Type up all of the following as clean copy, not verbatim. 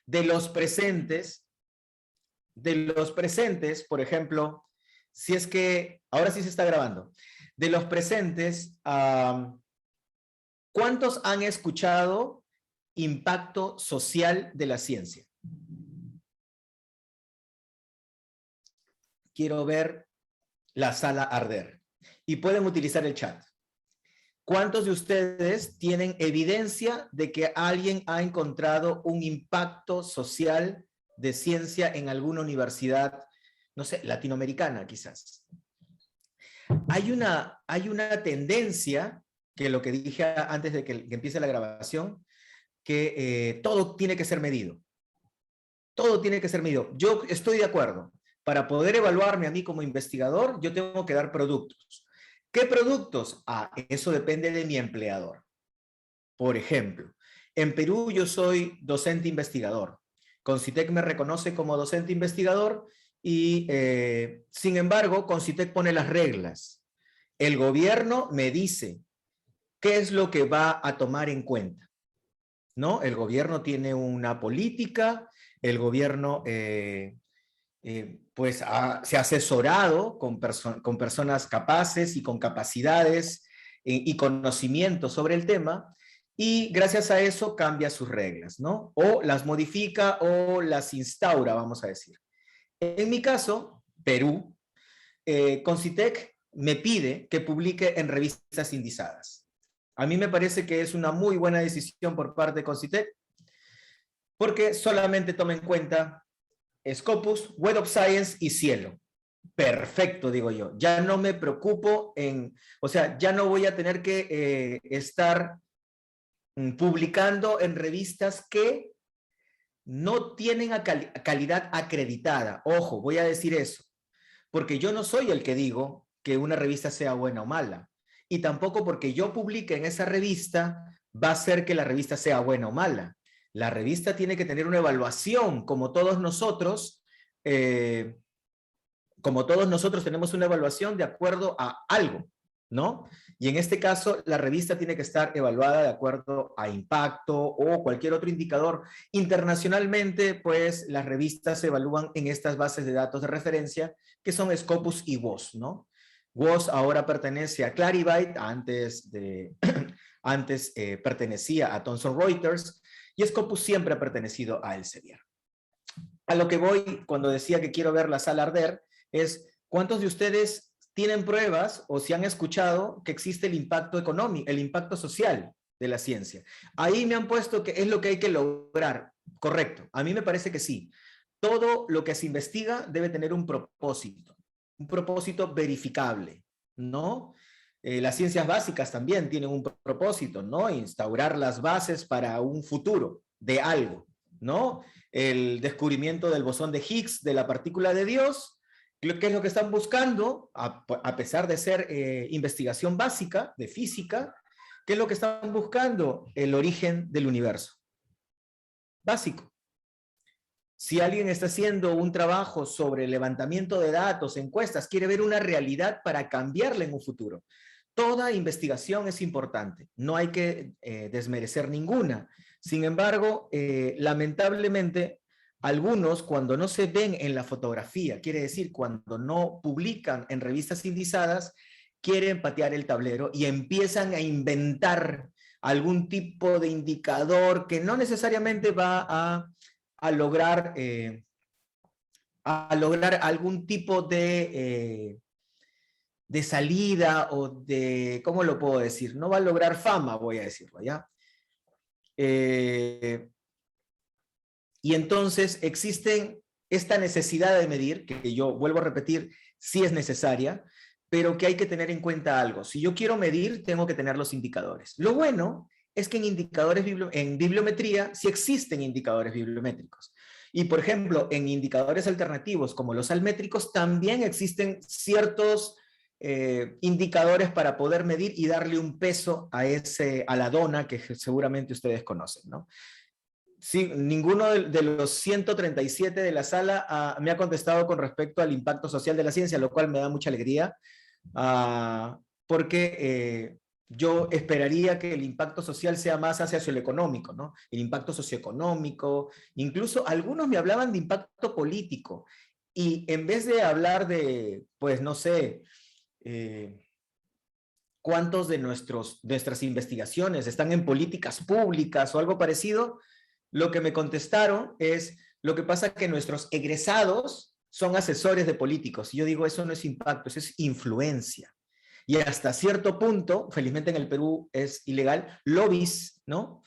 de los presentes, por ejemplo, si es que, ahora sí se está grabando, de los presentes, ¿cuántos han escuchado impacto social de la ciencia? Quiero ver la sala arder. Y pueden utilizar el chat. ¿Cuántos de ustedes tienen evidencia de que alguien ha encontrado un impacto social de ciencia en alguna universidad, no sé, latinoamericana quizás? Hay una tendencia, que lo que dije antes de que empiece la grabación, que todo tiene que ser medido. Todo tiene que ser medido. Yo estoy de acuerdo. Para poder evaluarme a mí como investigador, yo tengo que dar productos. ¿Qué productos? Eso depende de mi empleador. Por ejemplo, en Perú yo soy docente investigador. Concitec me reconoce como docente investigador y, sin embargo, Concitec pone las reglas. El gobierno me dice qué es lo que va a tomar en cuenta, ¿no? El gobierno tiene una política, el gobierno pues se ha asesorado con personas capaces y con capacidades y conocimiento sobre el tema, y gracias a eso cambia sus reglas, ¿no? O las modifica o las instaura, vamos a decir. En mi caso, Perú, Concitec me pide que publique en revistas indizadas. A mí me parece que es una muy buena decisión por parte de Concitec, porque solamente toma en cuenta Scopus, Web of Science y Cielo. Perfecto, digo yo. Ya no me preocupo o sea, ya no voy a tener que estar publicando en revistas que no tienen calidad acreditada. Ojo, voy a decir eso, porque yo no soy el que digo que una revista sea buena o mala, y tampoco porque yo publique en esa revista va a ser que la revista sea buena o mala. La revista tiene que tener una evaluación, como todos nosotros tenemos una evaluación de acuerdo a algo, ¿no? Y en este caso, la revista tiene que estar evaluada de acuerdo a impacto o cualquier otro indicador. Internacionalmente, pues, las revistas se evalúan en estas bases de datos de referencia, que son Scopus y WOS, ¿no? WOS ahora pertenece a Clarivate, antes pertenecía a Thomson Reuters, y Scopus siempre ha pertenecido a Elsevier. A lo que voy cuando decía que quiero ver la sala arder es, ¿cuántos de ustedes tienen pruebas o si han escuchado que existe el impacto económico, el impacto social de la ciencia? Ahí me han puesto que es lo que hay que lograr. Correcto, a mí me parece que sí. Todo lo que se investiga debe tener un propósito verificable, ¿no? Las ciencias básicas también tienen un propósito, ¿no? Instaurar las bases para un futuro de algo, ¿no? El descubrimiento del bosón de Higgs, de la partícula de Dios, ¿qué es lo que están buscando? A pesar de ser investigación básica, de física, ¿qué es lo que están buscando? El origen del universo. Básico. Si alguien está haciendo un trabajo sobre levantamiento de datos, encuestas, quiere ver una realidad para cambiarla en un futuro. Toda investigación es importante, no hay que desmerecer ninguna. Sin embargo, lamentablemente, algunos cuando no se ven en la fotografía, quiere decir cuando no publican en revistas indizadas, quieren patear el tablero y empiezan a inventar algún tipo de indicador que no necesariamente va a lograr algún tipo de salida o de, ¿cómo lo puedo decir? No va a lograr fama, voy a decirlo, ¿ya? Y entonces existen esta necesidad de medir, que yo vuelvo a repetir, sí es necesaria, pero que hay que tener en cuenta algo. Si yo quiero medir, tengo que tener los indicadores. Lo bueno es que en bibliometría sí existen indicadores bibliométricos. Y, por ejemplo, en indicadores alternativos como los almétricos también existen ciertos indicadores para poder medir y darle un peso a la dona que seguramente ustedes conocen, ¿no? Sí, ninguno de los 137 de la sala me ha contestado con respecto al impacto social de la ciencia, lo cual me da mucha alegría, porque yo esperaría que el impacto social sea más hacia lo económico, ¿no? El impacto socioeconómico, incluso algunos me hablaban de impacto político, y en vez de hablar de, pues no sé, eh, cuántos de nuestras investigaciones están en políticas públicas o algo parecido, lo que me contestaron es, lo que pasa es que nuestros egresados son asesores de políticos. Y yo digo, eso no es impacto, eso es influencia. Y hasta cierto punto, felizmente en el Perú es ilegal, lobbies, ¿no?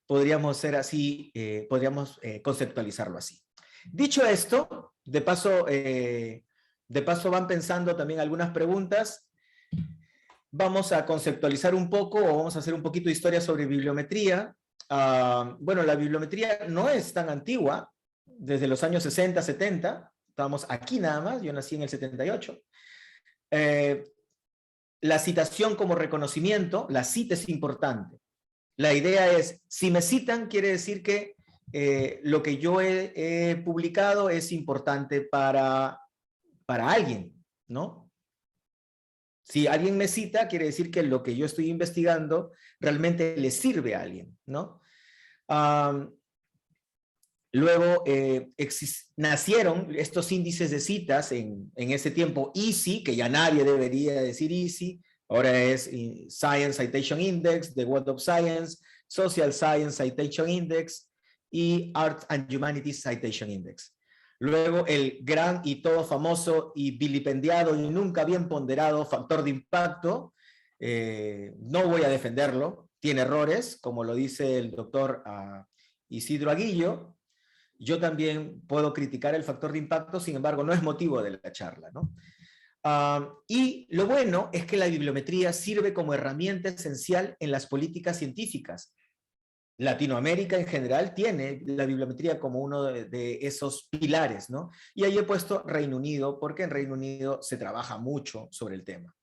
Podríamos ser así, podríamos conceptualizarlo así. Dicho esto, de paso van pensando también algunas preguntas. Vamos a conceptualizar un poco o vamos a hacer un poquito de historia sobre bibliometría. Bueno, la bibliometría no es tan antigua, desde los años 60, 70, estamos aquí nada más, yo nací en el 78. La citación como reconocimiento, la cita es importante. La idea es, si me citan, quiere decir que lo que yo he publicado es importante para alguien, ¿no? Si alguien me cita, quiere decir que lo que yo estoy investigando realmente le sirve a alguien, ¿no? Luego nacieron estos índices de citas en ese tiempo, EASI, que ya nadie debería decir EASI, ahora es Science Citation Index, The Web of Science, Social Science Citation Index y Arts and Humanities Citation Index. Luego el gran y todo famoso y vilipendiado y nunca bien ponderado factor de impacto, no voy a defenderlo, tiene errores, como lo dice el doctor Isidro Aguillo. Yo también puedo criticar el factor de impacto, sin embargo, no es motivo de la charla, ¿no? Y lo bueno es que la bibliometría sirve como herramienta esencial en las políticas científicas. Latinoamérica en general tiene la bibliometría como uno de esos pilares, ¿no? Y ahí he puesto Reino Unido, porque en Reino Unido se trabaja mucho sobre el tema.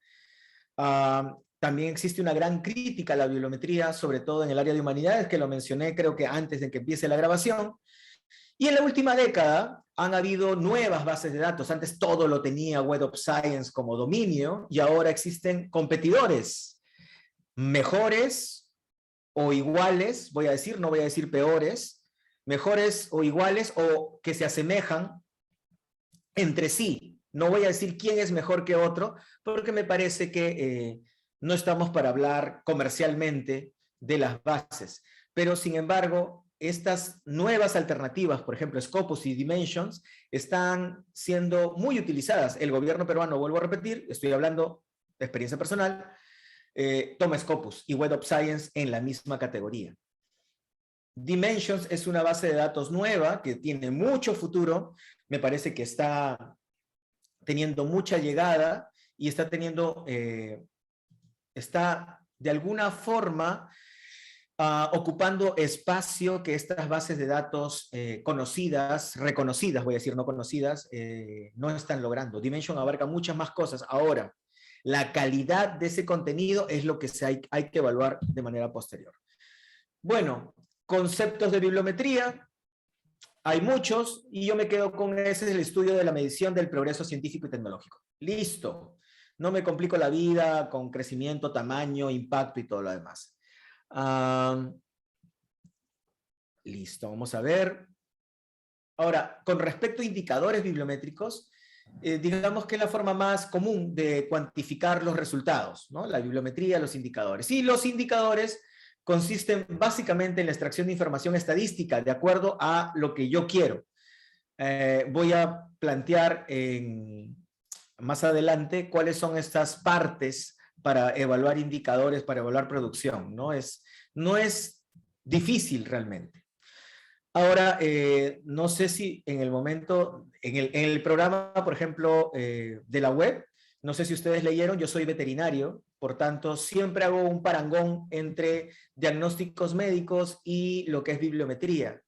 También existe una gran crítica a la bibliometría, sobre todo en el área de humanidades, que lo mencioné creo que antes de que empiece la grabación. Y en la última década han habido nuevas bases de datos. Antes todo lo tenía Web of Science como dominio y ahora existen competidores mejores o iguales, voy a decir, no voy a decir peores, mejores o iguales o que se asemejan entre sí. No voy a decir quién es mejor que otro, porque me parece que no estamos para hablar comercialmente de las bases. Pero, sin embargo, estas nuevas alternativas, por ejemplo, Scopus y Dimensions, están siendo muy utilizadas. El gobierno peruano, vuelvo a repetir, estoy hablando de experiencia personal, toma Scopus y Web of Science en la misma categoría. Dimensions es una base de datos nueva que tiene mucho futuro, me parece que está teniendo mucha llegada y está teniendo, está de alguna forma ocupando espacio que estas bases de datos conocidas, reconocidas, voy a decir no conocidas, no están logrando. Dimension abarca muchas más cosas. Ahora, la calidad de ese contenido es lo que hay que evaluar de manera posterior. Bueno, conceptos de bibliometría, hay muchos, y yo me quedo con ese, es el estudio de la medición del progreso científico y tecnológico. Listo. No me complico la vida con crecimiento, tamaño, impacto y todo lo demás. Listo, vamos a ver. Ahora, con respecto a indicadores bibliométricos, digamos que es la forma más común de cuantificar los resultados, ¿no? La bibliometría, los indicadores. Y los indicadores consisten básicamente en la extracción de información estadística de acuerdo a lo que yo quiero. Voy a plantear más adelante cuáles son estas partes para evaluar indicadores, para evaluar producción. No es difícil realmente. Ahora, no sé si en el momento, en el programa, por ejemplo, de la web, no sé si ustedes leyeron, yo soy veterinario, por tanto, siempre hago un parangón entre diagnósticos médicos y lo que es bibliometría,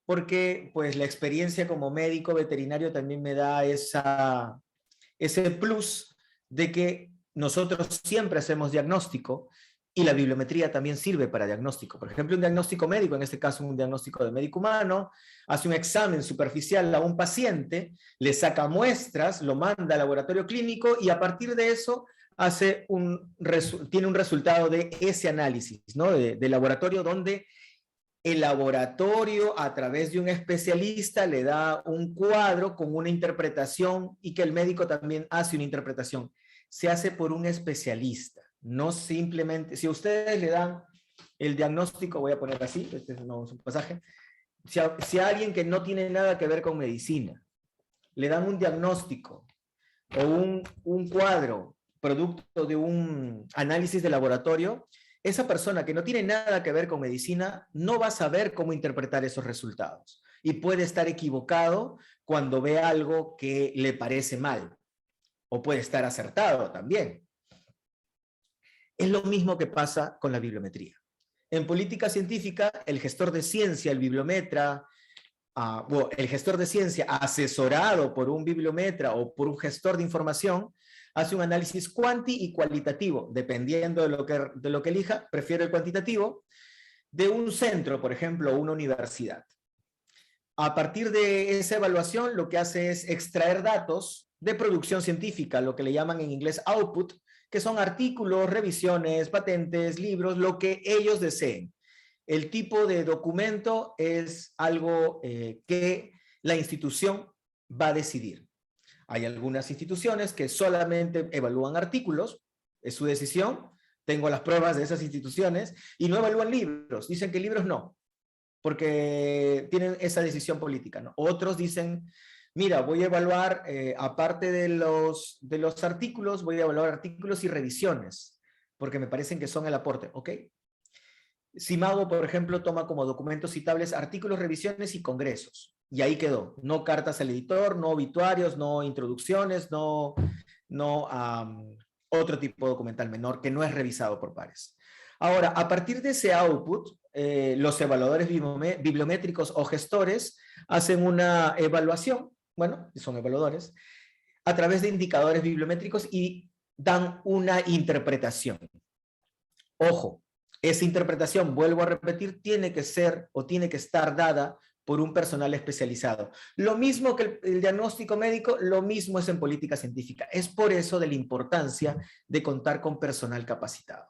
porque pues la experiencia como médico veterinario también me da ese plus de que nosotros siempre hacemos diagnóstico y la bibliometría también sirve para diagnóstico. Por ejemplo, un diagnóstico médico, en este caso un diagnóstico de médico humano, hace un examen superficial a un paciente, le saca muestras, lo manda al laboratorio clínico y a partir de eso tiene un resultado de ese análisis, ¿no? De laboratorio, donde el laboratorio, a través de un especialista, le da un cuadro con una interpretación y que el médico también hace una interpretación. Se hace por un especialista, no simplemente, si ustedes le dan el diagnóstico, voy a poner así, este no es un pasaje, si a alguien que no tiene nada que ver con medicina, le dan un diagnóstico o un cuadro producto de un análisis de laboratorio, esa persona que no tiene nada que ver con medicina no va a saber cómo interpretar esos resultados y puede estar equivocado cuando ve algo que le parece mal, o puede estar acertado también. Es lo mismo que pasa con la bibliometría. En política científica, el gestor de ciencia, el bibliometra, el gestor de ciencia asesorado por un bibliometra o por un gestor de información, hace un análisis cuanti y cualitativo, dependiendo de lo que elija, prefiero el cuantitativo, de un centro, por ejemplo, una universidad. A partir de esa evaluación, lo que hace es extraer datos de producción científica, lo que le llaman en inglés output, que son artículos, revisiones, patentes, libros, lo que ellos deseen. El tipo de documento es algo que la institución va a decidir. Hay algunas instituciones que solamente evalúan artículos, es su decisión, tengo las pruebas de esas instituciones, y no evalúan libros, dicen que libros no, porque tienen esa decisión política, ¿no? Otros dicen, mira, voy a evaluar, aparte de los artículos, voy a evaluar artículos y revisiones, porque me parecen que son el aporte, ¿ok? Simago, por ejemplo, toma como documentos citables artículos, revisiones y congresos. Y ahí quedó. No cartas al editor, no obituarios, no introducciones, no otro tipo de documental menor que no es revisado por pares. Ahora, a partir de ese output, los evaluadores bibliométricos o gestores hacen una evaluación, bueno, son evaluadores, a través de indicadores bibliométricos y dan una interpretación. Ojo, esa interpretación, vuelvo a repetir, tiene que ser o tiene que estar dada por un personal especializado. Lo mismo que el diagnóstico médico, lo mismo es en política científica. Es por eso de la importancia de contar con personal capacitado.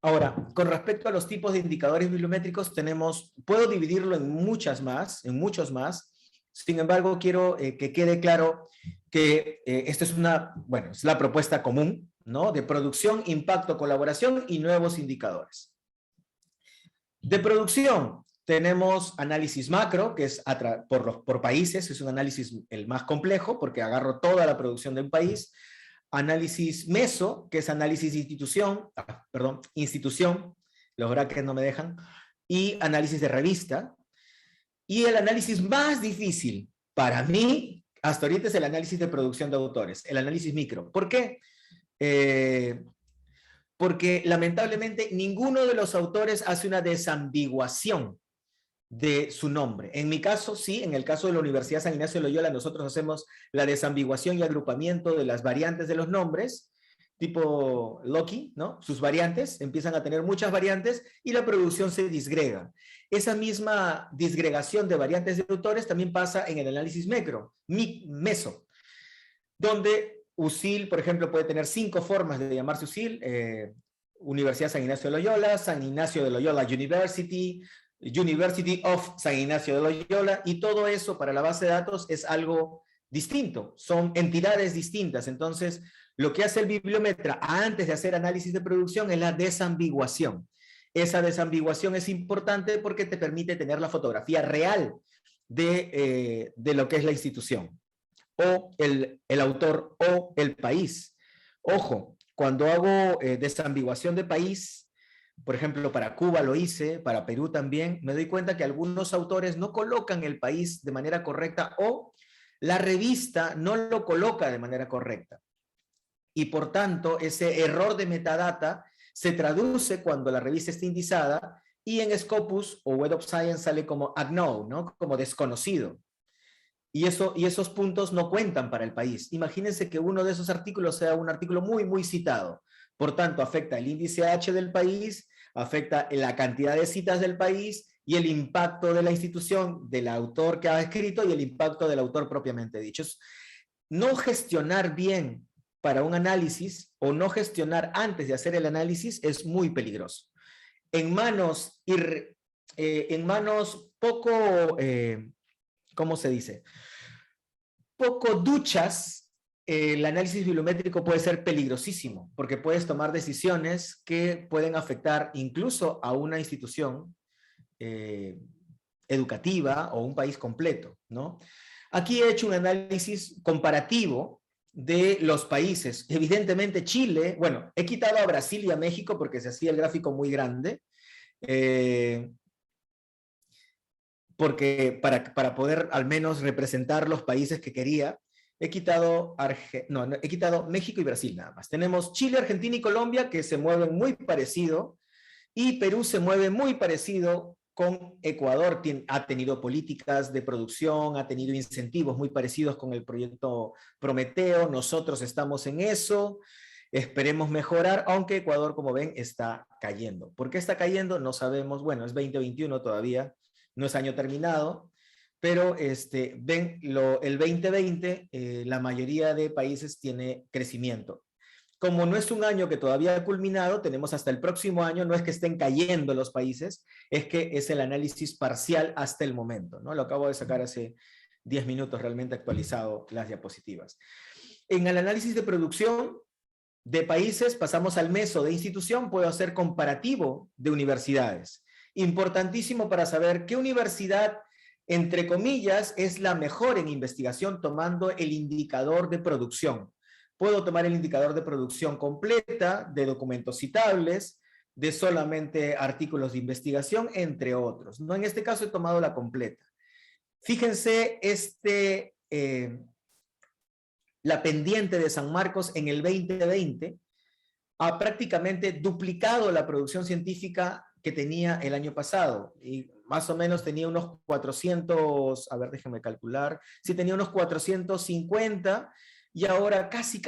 Ahora, con respecto a los tipos de indicadores bibliométricos, puedo dividirlo en muchos más. Sin embargo, quiero que quede claro que esta es es la propuesta común, ¿no? De producción, impacto, colaboración y nuevos indicadores. De producción, tenemos análisis macro, que es por países, es un análisis el más complejo, porque agarro toda la producción de un país. Análisis meso, que es análisis de institución, los brackets no me dejan, y análisis de revista. Y el análisis más difícil, para mí, hasta ahorita es el análisis de producción de autores, el análisis micro. ¿Por qué? Porque lamentablemente ninguno de los autores hace una desambiguación de su nombre. En mi caso, sí, en el caso de la Universidad San Ignacio de Loyola, nosotros hacemos la desambiguación y agrupamiento de las variantes de los nombres, tipo Loki, ¿no? Sus variantes empiezan a tener muchas variantes y la producción se disgrega. Esa misma disgregación de variantes de autores también pasa en el análisis meso, donde USIL, por ejemplo, puede tener 5 formas de llamarse USIL, Universidad San Ignacio de Loyola, San Ignacio de Loyola University, University of San Ignacio de Loyola, y todo eso para la base de datos es algo distinto, son entidades distintas. Entonces, lo que hace el bibliometra antes de hacer análisis de producción es la desambiguación. Esa desambiguación es importante porque te permite tener la fotografía real de lo que es la institución, o el autor, o el país. Ojo, cuando hago desambiguación de país, por ejemplo, para Cuba lo hice, para Perú también, me doy cuenta que algunos autores no colocan el país de manera correcta o la revista no lo coloca de manera correcta. Y por tanto, ese error de metadata se traduce cuando la revista está indizada y en Scopus o Web of Science sale como unknown, ¿no? Como desconocido. Y esos puntos no cuentan para el país. Imagínense que uno de esos artículos sea un artículo muy, muy citado. Por tanto, afecta el índice H del país, afecta la cantidad de citas del país y el impacto de la institución, del autor que ha escrito y el impacto del autor propiamente dicho. no gestionar bien para un análisis o no gestionar antes de hacer el análisis es muy peligroso. En manos poco, ¿cómo se dice? Poco duchas, el análisis bibliométrico puede ser peligrosísimo, porque puedes tomar decisiones que pueden afectar incluso a una institución educativa o un país completo, ¿no? Aquí he hecho un análisis comparativo de los países. Evidentemente Chile, bueno, he quitado a Brasil y a México porque se hacía el gráfico muy grande, porque para poder al menos representar los países que quería, he quitado México y Brasil nada más. Tenemos Chile, Argentina y Colombia que se mueven muy parecido, y Perú se mueve muy parecido con Ecuador. Ha tenido políticas de producción, ha tenido incentivos muy parecidos con el proyecto Prometeo. Nosotros estamos en eso. Esperemos mejorar, aunque Ecuador, como ven, está cayendo. ¿Por qué está cayendo? No sabemos. Bueno, es 2021 todavía, no es año terminado, pero ven, el 2020, la mayoría de países tiene crecimiento. Como no es un año que todavía ha culminado, tenemos hasta el próximo año, no es que estén cayendo los países, es que es el análisis parcial hasta el momento, ¿no? Lo acabo de sacar hace 10 minutos, realmente actualizado las diapositivas. En el análisis de producción de países, pasamos al meso de institución, puedo hacer comparativo de universidades. Importantísimo para saber qué universidad, entre comillas, es la mejor en investigación tomando el indicador de producción. Puedo tomar el indicador de producción completa, de documentos citables, de solamente artículos de investigación, entre otros. ¿No? En este caso he tomado la completa. Fíjense la pendiente de San Marcos en el 2020 ha prácticamente duplicado la producción científica que tenía el año pasado. Y más o menos tenía unos 400, a ver, déjenme calcular, sí tenía unos 450 y ahora casi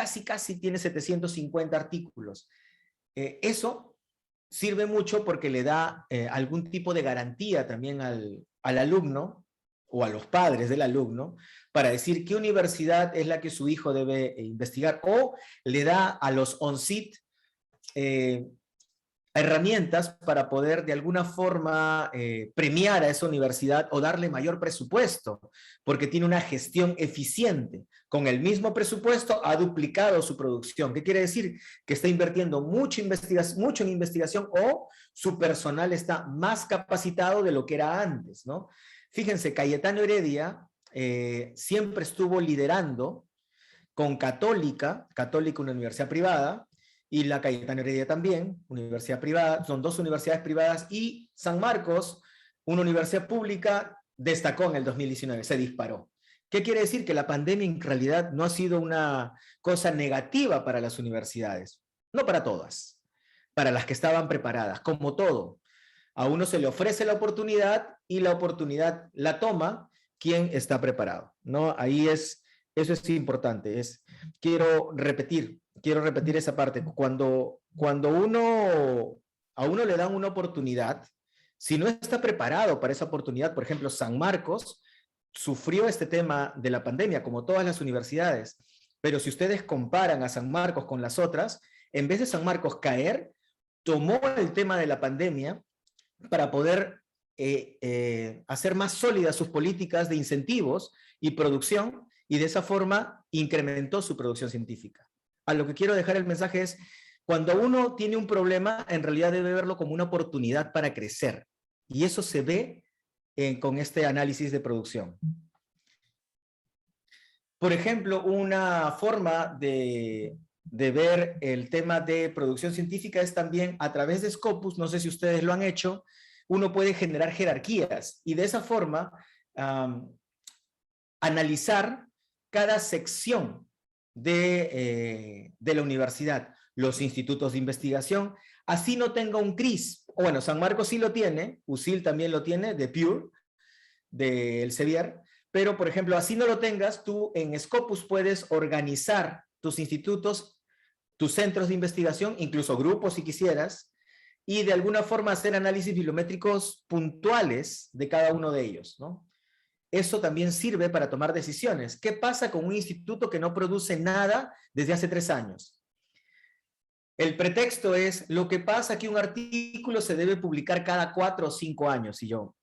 tiene 750 artículos. Eso sirve mucho porque le da algún tipo de garantía también al alumno o a los padres del alumno para decir qué universidad es la que su hijo debe investigar, o le da a los ONCIT herramientas para poder de alguna forma premiar a esa universidad o darle mayor presupuesto, porque tiene una gestión eficiente. Con el mismo presupuesto ha duplicado su producción. ¿Qué quiere decir? Que está invirtiendo mucho en investigación, o su personal está más capacitado de lo que era antes, ¿no? Fíjense, Cayetano Heredia siempre estuvo liderando con Católica, una universidad privada, y la Cayetano Heredia también, universidad privada, son dos universidades privadas, y San Marcos, una universidad pública, destacó en el 2019, se disparó. ¿Qué quiere decir? Que la pandemia en realidad no ha sido una cosa negativa para las universidades, no para todas, para las que estaban preparadas, como todo. A uno se le ofrece la oportunidad y la oportunidad la toma quien está preparado, ¿no? Eso es importante. Quiero repetir esa parte. Cuando a uno le dan una oportunidad, si no está preparado para esa oportunidad, por ejemplo, San Marcos sufrió este tema de la pandemia, como todas las universidades, pero si ustedes comparan a San Marcos con las otras, en vez de San Marcos caer, tomó el tema de la pandemia para poder hacer más sólidas sus políticas de incentivos y producción, y de esa forma incrementó su producción científica. A lo que quiero dejar el mensaje es, cuando uno tiene un problema, en realidad debe verlo como una oportunidad para crecer, y eso se ve con este análisis de producción. Por ejemplo, una forma de ver el tema de producción científica es también a través de Scopus. No sé si ustedes lo han hecho. Uno puede generar jerarquías y de esa forma analizar cada sección de la universidad, los institutos de investigación, así no tenga un CRIS. Bueno, San Marcos sí lo tiene, USIL también lo tiene, de Pure, de Elsevier, pero por ejemplo, así no lo tengas, tú en Scopus puedes organizar tus institutos, tus centros de investigación, incluso grupos si quisieras, y de alguna forma hacer análisis bibliométricos puntuales de cada uno de ellos, ¿no? eso también sirve para tomar decisiones. ¿Qué pasa con un instituto que no produce nada desde hace 3 años? El pretexto es, lo que pasa que un artículo se debe publicar cada 4 o 5 años. Y yo,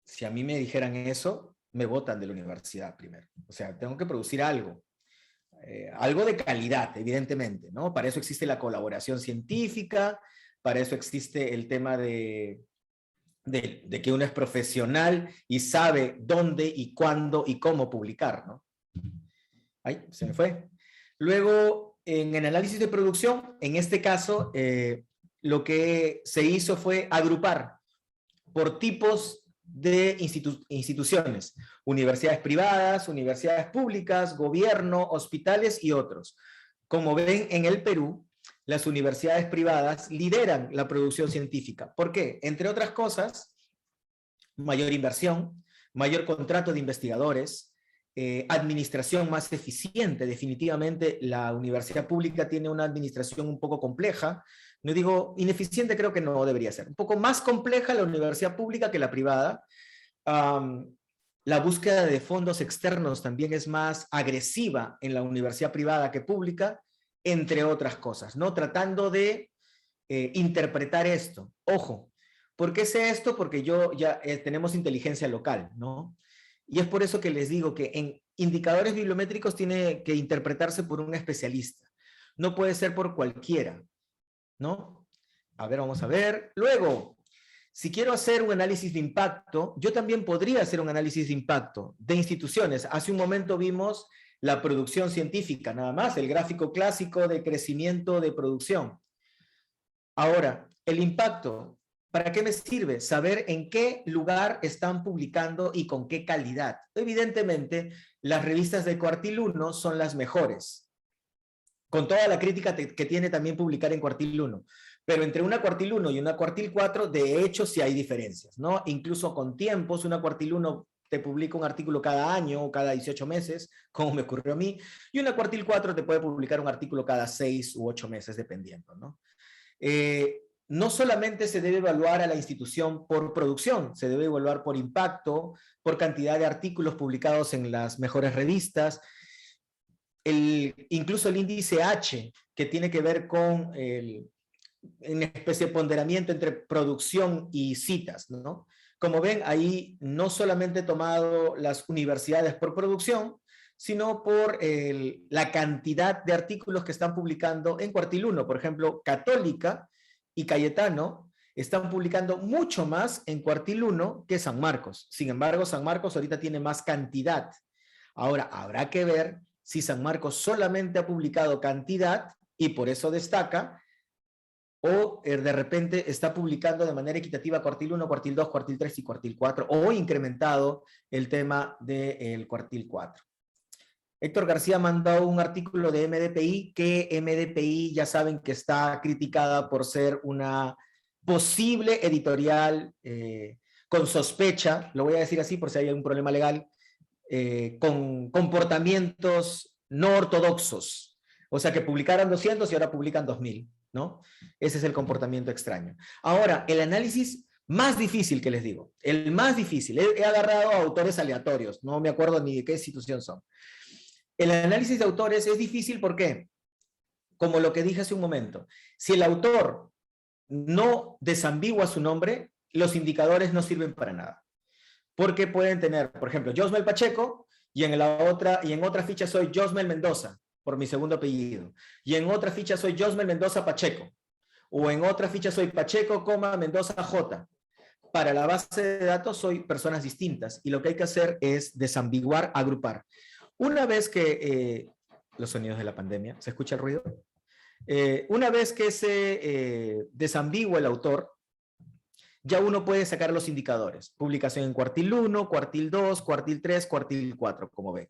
si a mí me dijeran eso, me botan de la universidad primero. O sea, tengo que producir algo. Algo de calidad, evidentemente, ¿no? Para eso existe la colaboración científica, para eso existe el tema de que uno es profesional y sabe dónde y cuándo y cómo publicar, ¿no? Ay, se me fue. Luego, en el análisis de producción, en este caso, lo que se hizo fue agrupar por tipos de instituciones, universidades privadas, universidades públicas, gobierno, hospitales y otros. Como ven, en el Perú, las universidades privadas lideran la producción científica. ¿Por qué? Entre otras cosas, mayor inversión, mayor contrato de investigadores, administración más eficiente. Definitivamente la universidad pública tiene una administración un poco compleja. No digo ineficiente, creo que no debería ser. Un poco más compleja la universidad pública que la privada. La búsqueda de fondos externos también es más agresiva en la universidad privada que pública, entre otras cosas, ¿no? Tratando de interpretar esto. Ojo, ¿por qué sé esto? Porque ya tenemos inteligencia local, ¿no? Y es por eso que les digo que en indicadores bibliométricos tiene que interpretarse por un especialista. No puede ser por cualquiera, ¿no? A ver, vamos a ver. Luego, si quiero hacer un análisis de impacto, yo también podría hacer un análisis de impacto de instituciones. Hace un momento vimos la producción científica, nada más, el gráfico clásico de crecimiento de producción. Ahora, el impacto, ¿para qué me sirve? Saber en qué lugar están publicando y con qué calidad. Evidentemente, las revistas de Cuartil 1 son las mejores, con toda la crítica que tiene también publicar en Cuartil 1. Pero entre una Cuartil 1 y una Cuartil 4, de hecho, sí hay diferencias, ¿no? Incluso con tiempos, una Cuartil 1 te publica un artículo cada año o cada 18 meses, como me ocurrió a mí, y una Cuartil 4 te puede publicar un artículo cada 6 u 8 meses, dependiendo, ¿no? No solamente se debe evaluar a la institución por producción, se debe evaluar por impacto, por cantidad de artículos publicados en las mejores revistas, incluso el índice H, que tiene que ver con una especie de ponderamiento entre producción y citas, ¿no? Como ven, ahí no solamente he tomado las universidades por producción, sino por la cantidad de artículos que están publicando en Cuartil 1. Por ejemplo, Católica y Cayetano están publicando mucho más en Cuartil 1 que San Marcos. Sin embargo, San Marcos ahorita tiene más cantidad. Ahora, habrá que ver si San Marcos solamente ha publicado cantidad y por eso destaca, o de repente está publicando de manera equitativa Cuartil 1, Cuartil 2, Cuartil 3 y Cuartil 4, o incrementado el tema del Cuartil 4. Héctor García mandó un artículo de MDPI, que MDPI ya saben que está criticada por ser una posible editorial con sospecha, lo voy a decir así por si hay un problema legal, con comportamientos no ortodoxos. O sea, que publicaran 200 y ahora publican 2000, ¿no? Ese es el comportamiento extraño. Ahora, el análisis más difícil que les digo, el más difícil, he agarrado a autores aleatorios, no me acuerdo ni de qué institución son. El análisis de autores es difícil, ¿por qué? Como lo que dije hace un momento, si el autor no desambigua su nombre, los indicadores no sirven para nada. Porque pueden tener, por ejemplo, Josmel Pacheco, y en otra ficha soy Josmel Mendoza, por mi segundo apellido, y en otra ficha soy Josmel Mendoza Pacheco, o en otra ficha soy Pacheco, Mendoza J. Para la base de datos soy personas distintas, y lo que hay que hacer es desambiguar, agrupar. Una vez que, los sonidos de la pandemia, ¿se escucha el ruido? Una vez que se desambigua el autor, ya uno puede sacar los indicadores. Publicación en Cuartil 1, Cuartil 2, Cuartil 3, Cuartil 4, como ven.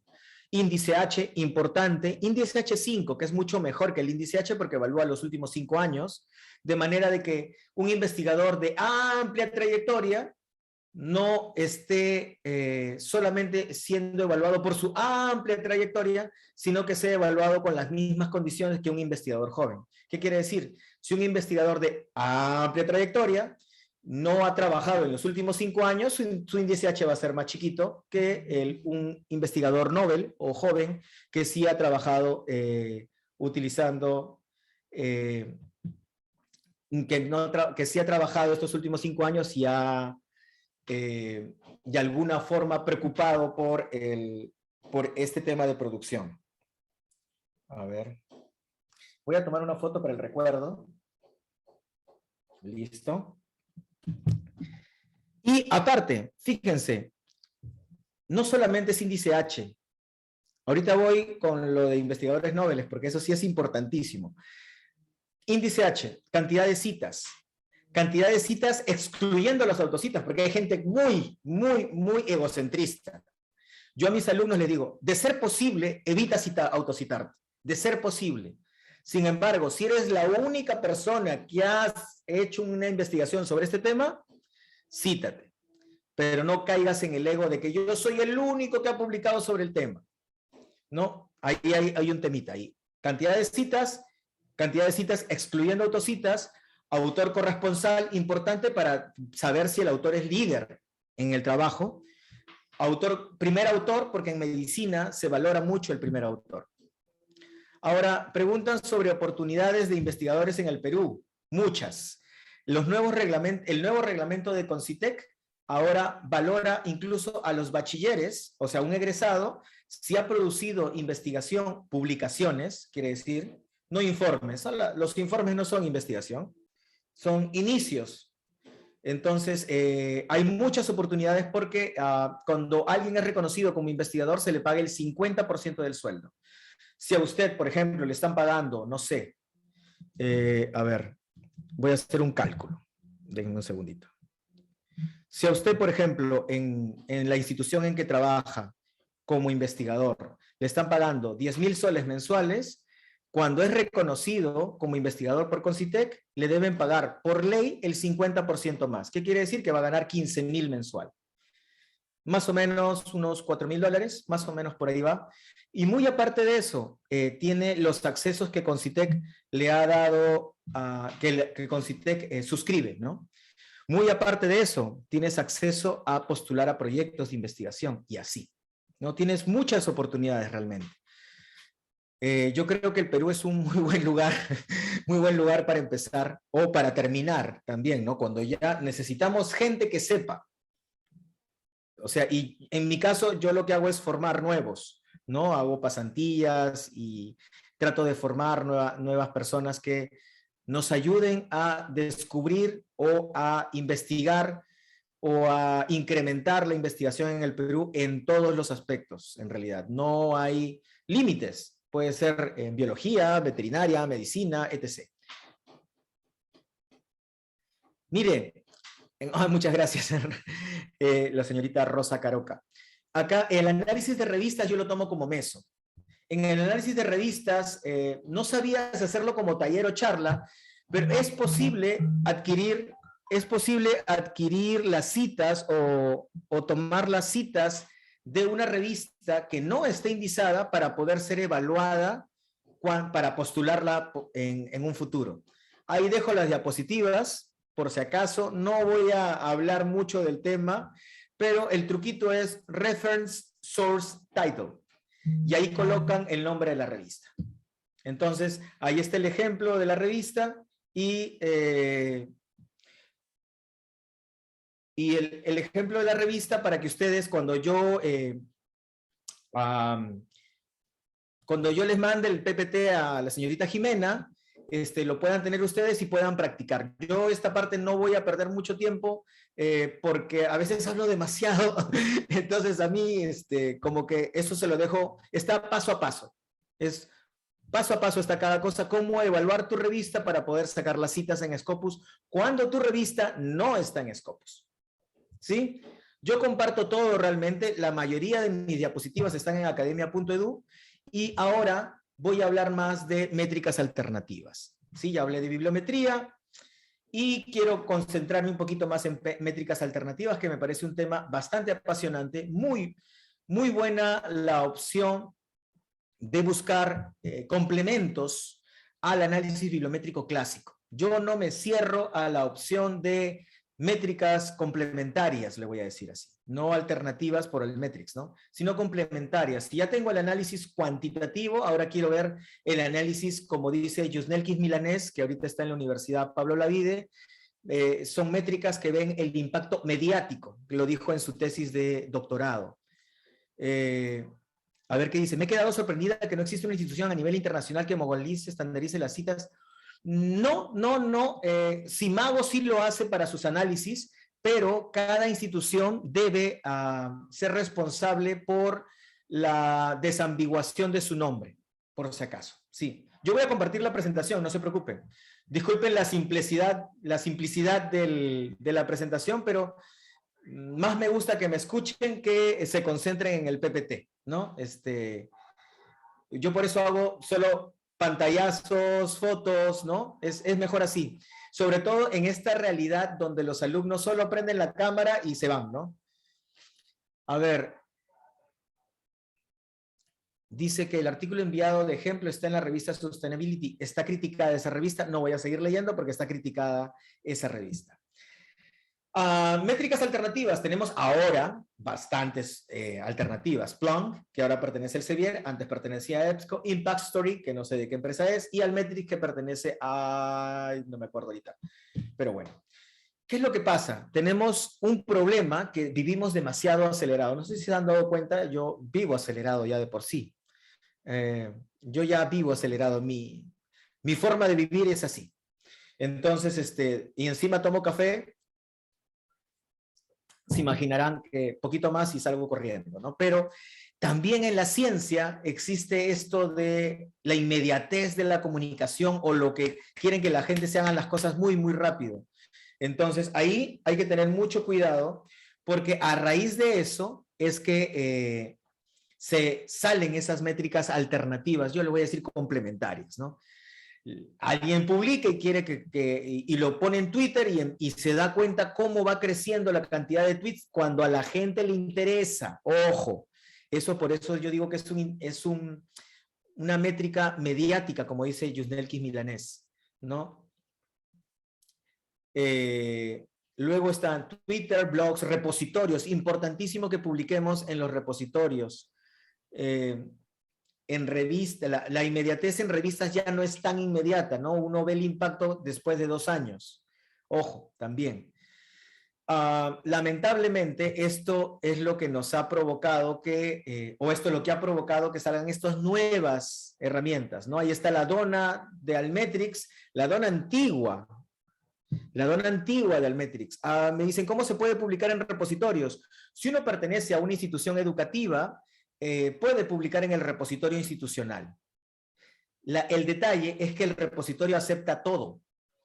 Índice H, importante. Índice H5, que es mucho mejor que el índice H porque evalúa los últimos 5 años, de manera de que un investigador de amplia trayectoria no esté solamente siendo evaluado por su amplia trayectoria, sino que sea evaluado con las mismas condiciones que un investigador joven. ¿Qué quiere decir? Si un investigador de amplia trayectoria no ha trabajado en los últimos 5 años, su índice H va a ser más chiquito que un investigador Nobel o joven que sí ha trabajado utilizando, que sí ha trabajado estos últimos 5 años y ha de alguna forma preocupado por este tema de producción. A ver. Voy a tomar una foto para el recuerdo. Listo. Y aparte, fíjense, no solamente es índice H. Ahorita voy con lo de investigadores Nobel, porque eso sí es importantísimo. Índice H, cantidad de citas. Cantidad de citas excluyendo las autocitas, porque hay gente muy, muy, muy egocentrista. Yo a mis alumnos les digo, de ser posible, evita autocitarte. De ser posible. Sin embargo, si eres la única persona que has hecho una investigación sobre este tema, cítate. Pero no caigas en el ego de que yo soy el único que ha publicado sobre el tema. No, ahí hay un temita ahí. Cantidad de citas excluyendo autocitas, autor corresponsal, importante para saber si el autor es líder en el trabajo. Primer autor, porque en medicina se valora mucho el primer autor. Ahora, preguntan sobre oportunidades de investigadores en el Perú. Muchas. El nuevo reglamento de Concitec ahora valora incluso a los bachilleres, o sea, un egresado, si ha producido investigación, publicaciones, quiere decir, no informes. Los informes no son investigación, son inicios. Entonces, hay muchas oportunidades porque cuando alguien es reconocido como investigador, se le paga el 50% del sueldo. Si a usted, por ejemplo, le están pagando, no sé, a ver, voy a hacer un cálculo. Déjenme un segundito. Si a usted, por ejemplo, en la institución en que trabaja como investigador, le están pagando 10,000 soles mensuales, cuando es reconocido como investigador por Concitec, le deben pagar por ley el 50% más. ¿Qué quiere decir? Que va a ganar 15,000 mensual. Más o menos unos $4,000, más o menos por ahí va. Y muy aparte de eso, tiene los accesos que Concitec le ha dado, que Concitec suscribe, ¿no? Muy aparte de eso, tienes acceso a postular a proyectos de investigación y así, ¿no? Tienes muchas oportunidades realmente. Yo creo que el Perú es un muy buen lugar para empezar o para terminar también, ¿no? Cuando ya necesitamos gente que sepa. O sea, y en mi caso yo lo que hago es formar nuevos, ¿no? Hago pasantías y trato de formar nuevas personas que nos ayuden a descubrir o a investigar o a incrementar la investigación en el Perú en todos los aspectos, en realidad. No hay límites. Puede ser en biología, veterinaria, medicina, etc. Mire, muchas gracias, la señorita Rosa Caroca. Acá el análisis de revistas yo lo tomo como meso. En el análisis de revistas no sabías hacerlo como taller o charla, pero es posible adquirir las citas o tomar las citas de una revista que no esté indizada para poder ser evaluada para postularla en un futuro. Ahí dejo las diapositivas, por si acaso. No voy a hablar mucho del tema, pero el truquito es Reference Source Title. Y ahí colocan el nombre de la revista. Entonces, ahí está el ejemplo de la revista y el ejemplo de la revista para que ustedes, cuando yo les mande el PPT a la señorita Jimena, lo puedan tener ustedes y puedan practicar. Yo esta parte no voy a perder mucho tiempo porque a veces hablo demasiado, entonces a mí como que eso se lo dejo, está paso a paso. Es paso a paso está cada cosa, cómo evaluar tu revista para poder sacar las citas en Scopus cuando tu revista no está en Scopus. ¿Sí? Yo comparto todo realmente, la mayoría de mis diapositivas están en academia.edu y ahora voy a hablar más de métricas alternativas. ¿Sí? Ya hablé de bibliometría y quiero concentrarme un poquito más en métricas alternativas, que me parece un tema bastante apasionante, muy buena la opción de buscar complementos al análisis bibliométrico clásico. Yo no me cierro a la opción de métricas complementarias, le voy a decir así, no alternativas por el Metrics, ¿no? Sino complementarias. Si ya tengo el análisis cuantitativo, ahora quiero ver el análisis, como dice Yusnelkis Milanés, que ahorita está en la Universidad Pablo Lavide, son métricas que ven el impacto mediático, lo dijo en su tesis de doctorado. A ver qué dice. Me he quedado sorprendida que no existe una institución a nivel internacional que homogenice, estandarice las citas. No. Simago sí lo hace para sus análisis, pero cada institución debe ser responsable por la desambiguación de su nombre, por si acaso. Sí. Yo voy a compartir la presentación, no se preocupen. Disculpen la simplicidad de la presentación, pero más me gusta que me escuchen que se concentren en el PPT, ¿no? Yo por eso hago solo pantallazos, fotos, ¿no? Es mejor así. Sobre todo en esta realidad donde los alumnos solo prenden la cámara y se van, ¿no? A ver. Dice que el artículo enviado de ejemplo está en la revista Sustainability. ¿Está criticada esa revista? No voy a seguir leyendo porque está criticada esa revista. Métricas alternativas. Tenemos ahora bastantes alternativas. Plunk, que ahora pertenece al Sevier, antes pertenecía a EBSCO. Impact Story, que no sé de qué empresa es. Y Almetrics, que pertenece a... no me acuerdo ahorita. Pero bueno. ¿Qué es lo que pasa? Tenemos un problema que vivimos demasiado acelerado. No sé si se han dado cuenta, yo vivo acelerado ya de por sí. Yo ya vivo acelerado. Mi forma de vivir es así. Entonces, y encima tomo café, se imaginarán que poquito más y salgo corriendo, ¿no? Pero también en la ciencia existe esto de la inmediatez de la comunicación o lo que quieren que la gente se hagan las cosas muy, muy rápido. Entonces, ahí hay que tener mucho cuidado porque a raíz de eso es que se salen esas métricas alternativas, yo le voy a decir complementarias, ¿no? Alguien publica y quiere y lo pone en Twitter y se da cuenta cómo va creciendo la cantidad de tweets cuando a la gente le interesa. Ojo, por eso yo digo que es una métrica mediática, como dice Yusnelkis Milanés, ¿no? Luego están Twitter, blogs, repositorios. Importantísimo que publiquemos en los repositorios. En revista, la inmediatez en revistas ya no es tan inmediata, ¿no? Uno ve el impacto después de 2 años. Ojo, también. Lamentablemente, esto es lo que nos ha provocado o esto es lo que ha provocado que salgan estas nuevas herramientas, ¿no? Ahí está la dona de Almetrics, la dona antigua. La dona antigua de Almetrics. Me dicen, ¿cómo se puede publicar en repositorios? Si uno pertenece a una institución educativa, puede publicar en el repositorio institucional. El detalle es que el repositorio acepta todo.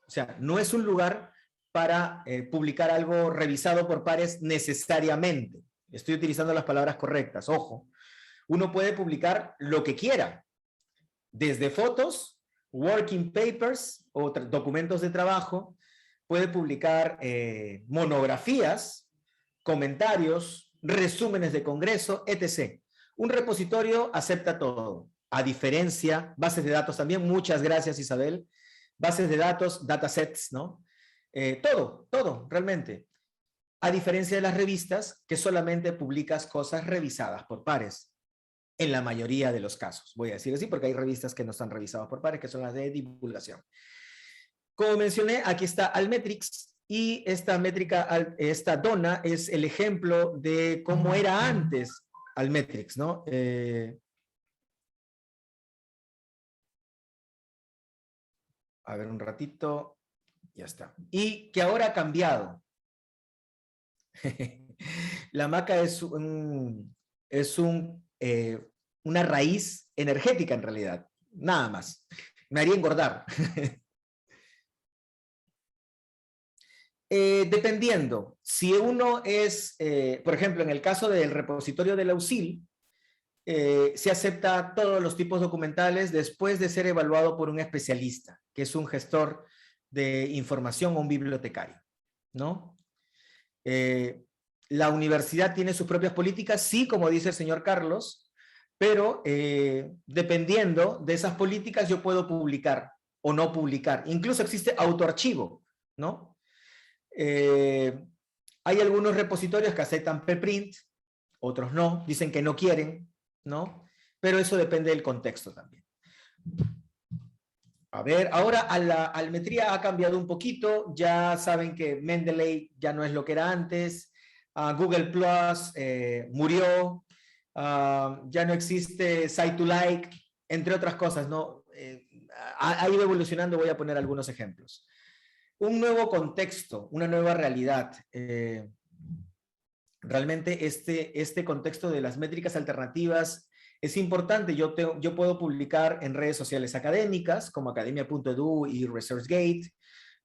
O sea, no es un lugar para publicar algo revisado por pares necesariamente. Estoy utilizando las palabras correctas, ojo. Uno puede publicar lo que quiera, desde fotos, working papers o documentos de trabajo, puede publicar monografías, comentarios, resúmenes de congreso, etc. Un repositorio acepta todo. A diferencia, bases de datos también, muchas gracias Isabel, bases de datos, datasets, ¿no? Todo, realmente. A diferencia de las revistas, que solamente publicas cosas revisadas por pares. En la mayoría de los casos, voy a decir así, porque hay revistas que no están revisadas por pares, que son las de divulgación. Como mencioné, aquí está Almetrics y esta métrica, esta dona es el ejemplo de cómo era antes Almetrics, ¿no? A ver un ratito, ya está. Y que ahora ha cambiado. La maca es una raíz energética en realidad, nada más. Me haría engordar. Dependiendo, si uno es, por ejemplo, en el caso del repositorio de la USIL, se acepta todos los tipos documentales después de ser evaluado por un especialista, que es un gestor de información o un bibliotecario, ¿no? La universidad tiene sus propias políticas, sí, como dice el señor Carlos, pero dependiendo de esas políticas yo puedo publicar o no publicar. Incluso existe autoarchivo, ¿no? Hay algunos repositorios que aceptan preprint, otros no, dicen que no quieren, ¿no? Pero eso depende del contexto también. A ver, ahora la almetría ha cambiado un poquito, ya saben que Mendeley ya no es lo que era antes, Google Plus murió, ya no existe Site2Like, entre otras cosas, ¿no? Ha ido evolucionando, voy a poner algunos ejemplos. Un nuevo contexto, una nueva realidad. Realmente este contexto de las métricas alternativas es importante. Yo puedo publicar en redes sociales académicas como academia.edu y ResearchGate.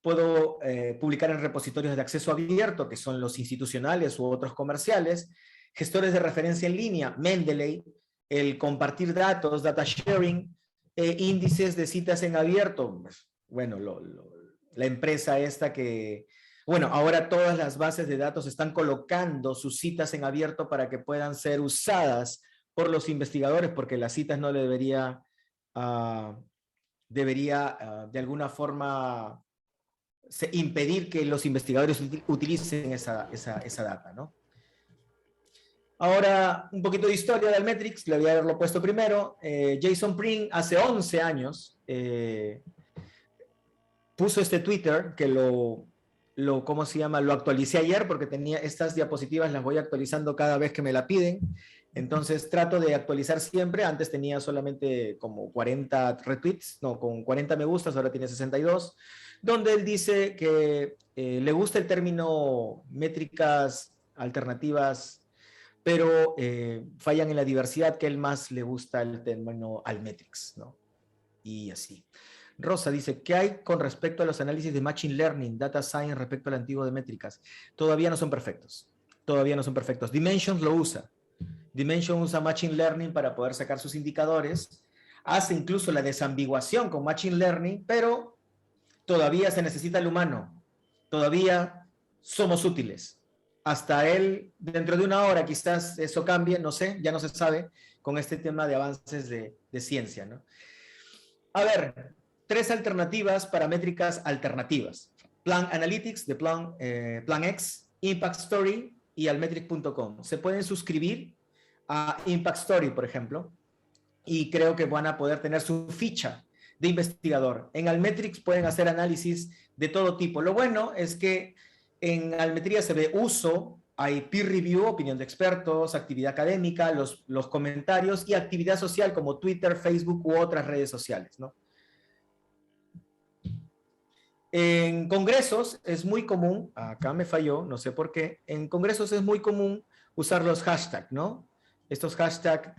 Puedo publicar en repositorios de acceso abierto, que son los institucionales u otros comerciales, gestores de referencia en línea, Mendeley, el compartir datos, data sharing, índices de citas en abierto. Bueno, la empresa esta que... Bueno, ahora todas las bases de datos están colocando sus citas en abierto para que puedan ser usadas por los investigadores, porque las citas no debería de alguna forma impedir que los investigadores utilicen esa data, ¿no? Ahora, un poquito de historia del Metrics, le voy a haberlo puesto primero. Jason Pring hace 11 años puso este Twitter que ¿cómo se llama? Lo actualicé ayer porque tenía estas diapositivas, las voy actualizando cada vez que me la piden. Entonces trato de actualizar siempre. Antes tenía solamente como 40 retweets, no, con 40 me gustas, ahora tiene 62, donde él dice que le gusta el término métricas alternativas, pero fallan en la diversidad, que él más le gusta el término Altmetrics, ¿no? Y así. Rosa dice, ¿qué hay con respecto a los análisis de Machine Learning, Data Science respecto al antiguo de métricas? Todavía no son perfectos. Todavía no son perfectos. Dimensions lo usa. Dimension usa Machine Learning para poder sacar sus indicadores. Hace incluso la desambiguación con Machine Learning, pero todavía se necesita el humano. Todavía somos útiles. Hasta él, dentro de una hora quizás eso cambie, no sé, ya no se sabe, con este tema de avances de ciencia, ¿no? A ver, 3 alternativas para métricas alternativas. Plan Analytics de PlanX, Impact Story y Altmetric.com. Se pueden suscribir a Impact Story, por ejemplo, y creo que van a poder tener su ficha de investigador. En Altmetrics pueden hacer análisis de todo tipo. Lo bueno es que en Altmetría se ve uso, hay peer review, opinión de expertos, actividad académica, los comentarios y actividad social como Twitter, Facebook u otras redes sociales, ¿no? En congresos es muy común, acá me falló, no sé por qué, en congresos es muy común usar los hashtags, ¿no? Estos hashtags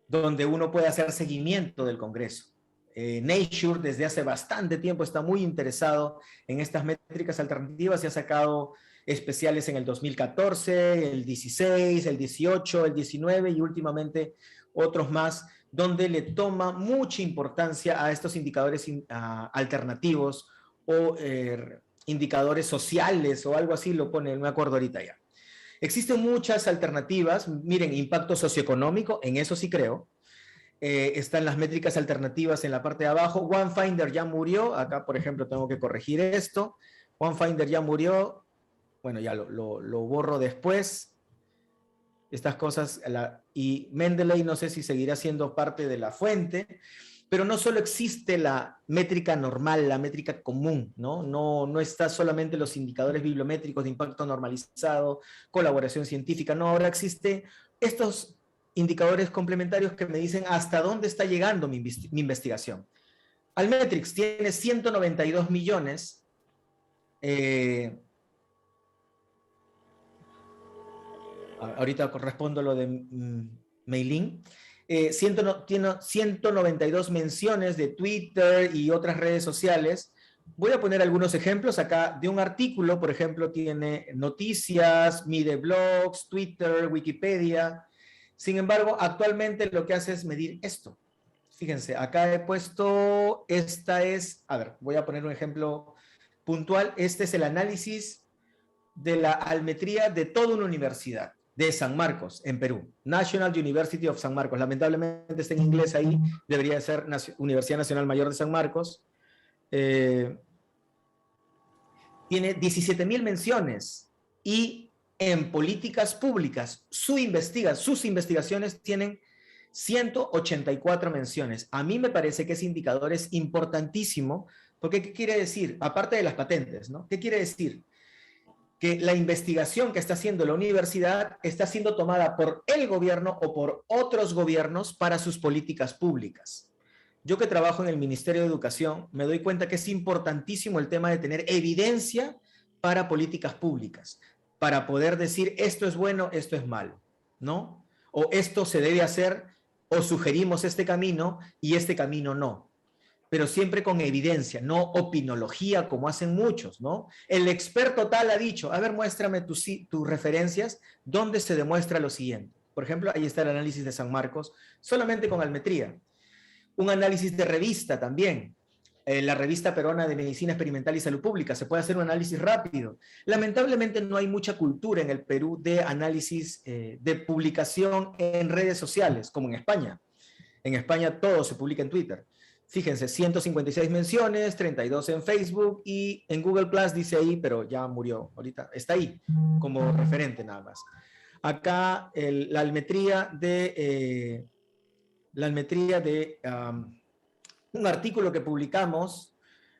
donde uno puede hacer seguimiento del congreso. Nature desde hace bastante tiempo está muy interesado en estas métricas alternativas y ha sacado especiales en el 2014, el 16, el 18, el 19 y últimamente otros más, donde le toma mucha importancia a estos indicadores alternativos o indicadores sociales o algo así, lo pone, no me acuerdo ahorita ya. Existen muchas alternativas, miren, impacto socioeconómico, en eso sí creo. Están las métricas alternativas en la parte de abajo. OneFinder ya murió, acá por ejemplo tengo que corregir esto. OneFinder ya murió, bueno ya lo borro después. Estas cosas, y Mendeley no sé si seguirá siendo parte de la fuente, pero no solo existe la métrica normal, la métrica común, ¿no? No está solamente los indicadores bibliométricos de impacto normalizado, colaboración científica, no, ahora existe estos indicadores complementarios que me dicen hasta dónde está llegando mi investigación. Altmetrics tiene 192 millones, ahorita respondo lo de Meilin, tiene 192 menciones de Twitter y otras redes sociales. Voy a poner algunos ejemplos acá de un artículo, por ejemplo, tiene noticias, mide blogs, Twitter, Wikipedia. Sin embargo, actualmente lo que hace es medir esto. Fíjense, acá he puesto, a ver, voy a poner un ejemplo puntual. Este es el análisis de la altmetría de toda una universidad de San Marcos, en Perú. National University of San Marcos. Lamentablemente está en inglés ahí, debería ser Universidad Nacional Mayor de San Marcos. tiene 17.000 menciones y en políticas públicas sus investigaciones tienen 184 menciones. A mí me parece que ese indicador es importantísimo porque ¿qué quiere decir? Aparte de las patentes, ¿no? ¿Qué quiere decir? Que la investigación que está haciendo la universidad está siendo tomada por el gobierno o por otros gobiernos para sus políticas públicas. Yo que trabajo en el Ministerio de Educación, me doy cuenta que es importantísimo el tema de tener evidencia para políticas públicas, para poder decir esto es bueno, esto es malo, ¿no? O esto se debe hacer, o sugerimos este camino y este camino no. Pero siempre con evidencia, no opinología como hacen muchos, ¿no? El experto tal ha dicho, a ver, muéstrame tus referencias, donde se demuestra lo siguiente. Por ejemplo, ahí está el análisis de San Marcos, solamente con Almetría. Un análisis de revista también, la revista peruana de Medicina Experimental y Salud Pública, se puede hacer un análisis rápido. Lamentablemente no hay mucha cultura en el Perú de análisis, de publicación en redes sociales, como en España. En España todo se publica en Twitter. Fíjense, 156 menciones, 32 en Facebook y en Google Plus dice ahí, pero ya murió ahorita, está ahí como referente nada más. Acá la almetría de un artículo que publicamos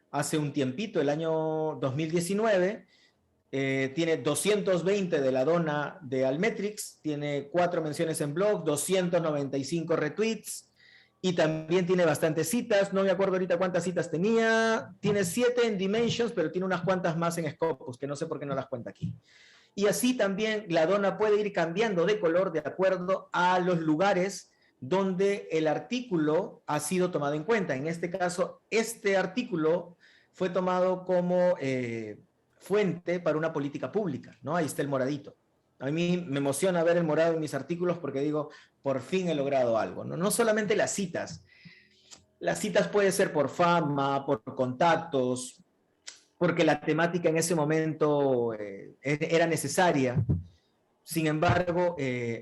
hace un tiempito, el año 2019, tiene 220 de la dona de Almetrix, tiene 4 menciones en blog, 295 retweets, y también tiene bastantes citas, no me acuerdo ahorita cuántas citas tenía, tiene 7 en Dimensions, pero tiene unas cuantas más en Scopus, que no sé por qué no las cuenta aquí. Y así también la dona puede ir cambiando de color de acuerdo a los lugares donde el artículo ha sido tomado en cuenta. En este caso, este artículo fue tomado como fuente para una política pública, ¿no? Ahí está el moradito. A mí me emociona ver el morado en mis artículos porque digo, por fin he logrado algo, ¿no? No solamente las citas puede ser por fama, por contactos, porque la temática en ese momento era necesaria. Sin embargo,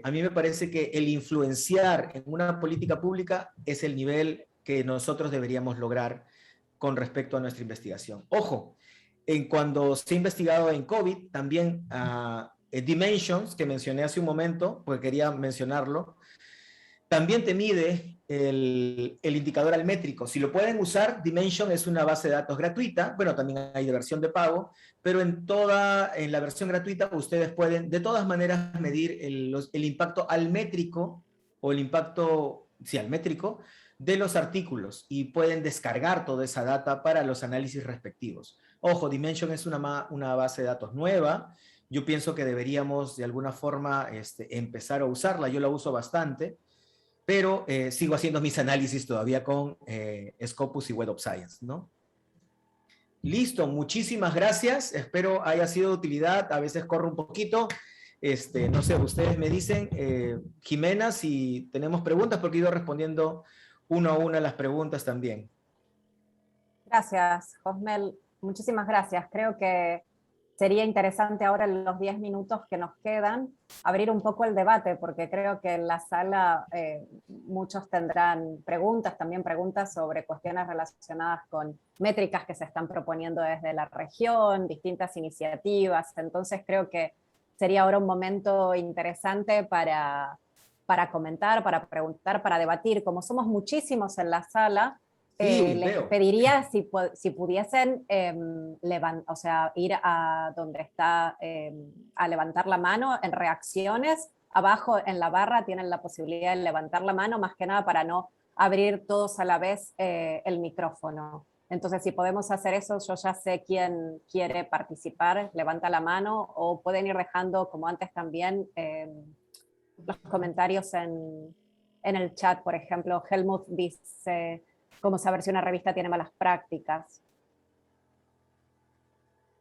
a mí me parece que el influenciar en una política pública es el nivel que nosotros deberíamos lograr con respecto a nuestra investigación. Ojo, cuando se ha investigado en COVID, también Dimensions, que mencioné hace un momento, porque quería mencionarlo, también te mide el indicador almétrico. Si lo pueden usar, Dimension es una base de datos gratuita, bueno, también hay de versión de pago, pero en la versión gratuita ustedes pueden de todas maneras medir el impacto almétrico o el impacto, sí, almétrico de los artículos y pueden descargar toda esa data para los análisis respectivos. Ojo, Dimension es una base de datos nueva. Yo pienso que deberíamos de alguna forma empezar a usarla. Yo la uso bastante, pero sigo haciendo mis análisis todavía con Scopus y Web of Science, ¿no? Listo, muchísimas gracias. Espero haya sido de utilidad. A veces corro un poquito. No sé, ustedes me dicen, Jimena, si tenemos preguntas, porque he ido respondiendo uno a una las preguntas también. Gracias, Josmel. Muchísimas gracias. Creo que sería interesante ahora en los 10 minutos que nos quedan abrir un poco el debate, porque creo que en la sala muchos tendrán preguntas, también preguntas sobre cuestiones relacionadas con métricas que se están proponiendo desde la región, distintas iniciativas. Entonces creo que sería ahora un momento interesante para comentar, para preguntar, para debatir. Como somos muchísimos en la sala, les pediría si pudiesen ir a donde está a levantar la mano en reacciones. Abajo en la barra tienen la posibilidad de levantar la mano, más que nada para no abrir todos a la vez el micrófono. Entonces, si podemos hacer eso, yo ya sé quién quiere participar, levanta la mano, o pueden ir dejando, como antes también, los comentarios en el chat. Por ejemplo, Helmut dice: ¿cómo saber si una revista tiene malas prácticas?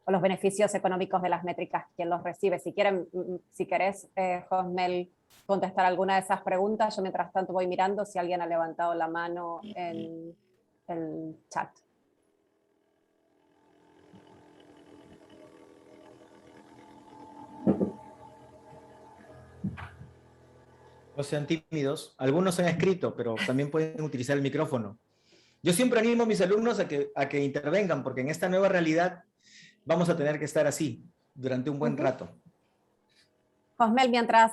O los beneficios económicos de las métricas, ¿quién los recibe? Si querés, Josmel, contestar alguna de esas preguntas, yo mientras tanto voy mirando si alguien ha levantado la mano en el chat. No sean tímidos. Algunos han escrito, pero también pueden utilizar el micrófono. Yo siempre animo a mis alumnos a que intervengan, porque en esta nueva realidad vamos a tener que estar así durante un buen rato. Cosmel, mientras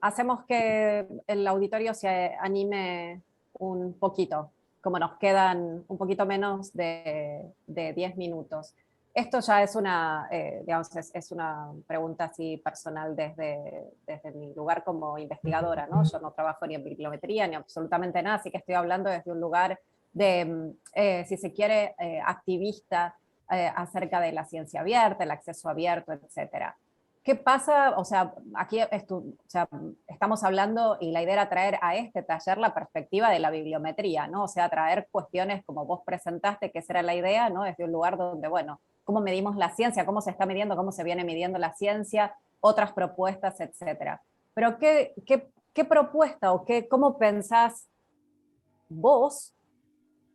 hacemos que el auditorio se anime un poquito, como nos quedan un poquito menos de 10 minutos. Esto ya es una, digamos, es una pregunta así personal desde mi lugar como investigadora, ¿no? Yo no trabajo ni en bibliometría ni absolutamente nada, así que estoy hablando desde un lugar de, si se quiere, activista acerca de la ciencia abierta, el acceso abierto, etcétera. ¿Qué pasa? O sea, aquí estamos hablando y la idea era traer a este taller la perspectiva de la bibliometría, ¿no? O sea, traer cuestiones como vos presentaste, que esa era la idea, ¿no? Desde un lugar donde, bueno, cómo medimos la ciencia, cómo se está midiendo, cómo se viene midiendo la ciencia, otras propuestas, etcétera. Pero ¿qué propuesta o cómo pensás vos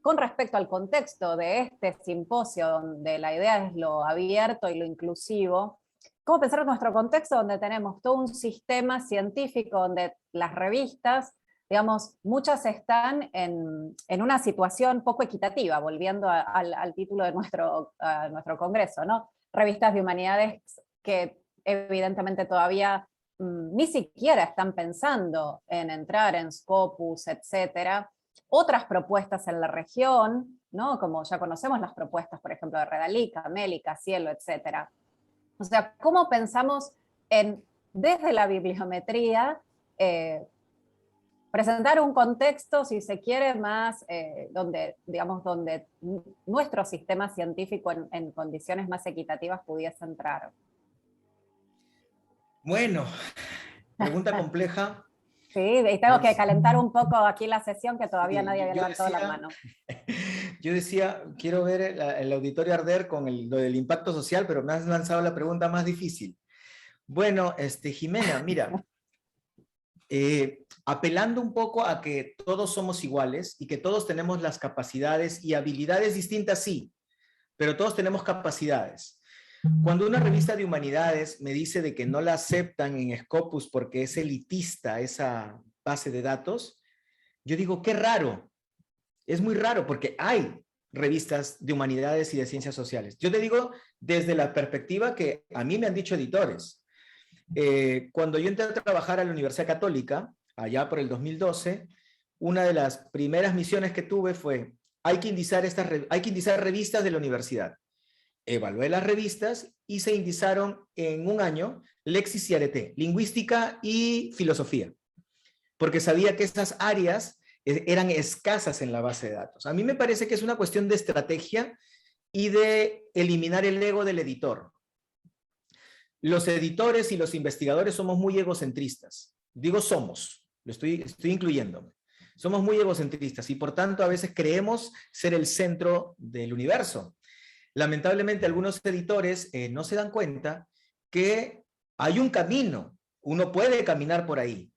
con respecto al contexto de este simposio, donde la idea es lo abierto y lo inclusivo? ¿Cómo pensar en nuestro contexto donde tenemos todo un sistema científico donde las revistas, digamos, muchas están en una situación poco equitativa, volviendo al título de nuestro congreso, ¿no? Revistas de humanidades que evidentemente todavía ni siquiera están pensando en entrar en Scopus, etcétera. Otras propuestas en la región, ¿no? Como ya conocemos las propuestas, por ejemplo, de Redalica, Mélica, Cielo, etcétera. O sea, ¿cómo pensamos desde la bibliometría, presentar un contexto, si se quiere, más donde nuestro sistema científico en condiciones más equitativas pudiese entrar? Bueno, pregunta compleja. Sí, y tengo que calentar un poco aquí la sesión, que todavía nadie había levantado la mano. Yo decía, quiero ver el auditorio arder con lo del impacto social, pero me has lanzado la pregunta más difícil. Bueno, Jimena, mira, apelando un poco a que todos somos iguales y que todos tenemos las capacidades y habilidades distintas, sí, pero todos tenemos capacidades. Cuando una revista de humanidades me dice de que no la aceptan en Scopus porque es elitista esa base de datos, yo digo, qué raro. Es muy raro porque hay revistas de humanidades y de ciencias sociales. Yo te digo desde la perspectiva que a mí me han dicho editores. Cuando yo entré a trabajar a la Universidad Católica, allá por el 2012, una de las primeras misiones que tuve fue, hay que indizar revistas de la universidad. Evalué las revistas y se indizaron en un año Lexis y Arete, lingüística y filosofía, porque sabía que esas áreas eran escasas en la base de datos. A mí me parece que es una cuestión de estrategia y de eliminar el ego del editor. Los editores y los investigadores somos muy egocentristas. Digo somos, estoy incluyéndome. Somos muy egocentristas y por tanto a veces creemos ser el centro del universo. Lamentablemente algunos editores no se dan cuenta que hay un camino, uno puede caminar por ahí.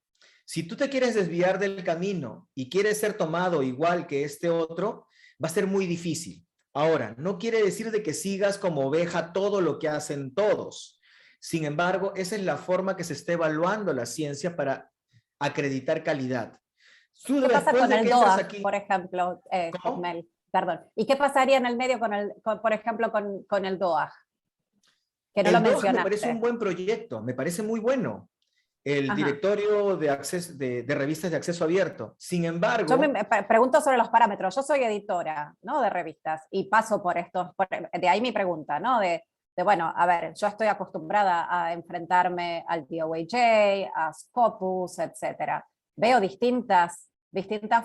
Si tú te quieres desviar del camino y quieres ser tomado igual que este otro, va a ser muy difícil. Ahora, no quiere decir de que sigas como oveja todo lo que hacen todos. Sin embargo, esa es la forma que se está evaluando la ciencia para acreditar calidad. ¿Qué pasa con el DOAG, por ejemplo, Cosmel? Perdón. ¿Y qué pasaría en el medio, por ejemplo, con el DOAG? Que no lo mencionaste. Me parece un buen proyecto, me parece muy bueno. El directorio de revistas de acceso abierto. Sin embargo... Yo me pregunto sobre los parámetros. Yo soy editora, ¿no?, de revistas y paso por estos, de ahí mi pregunta, ¿no? Bueno, a ver, yo estoy acostumbrada a enfrentarme al DOAJ, a Scopus, etcétera. Veo distintas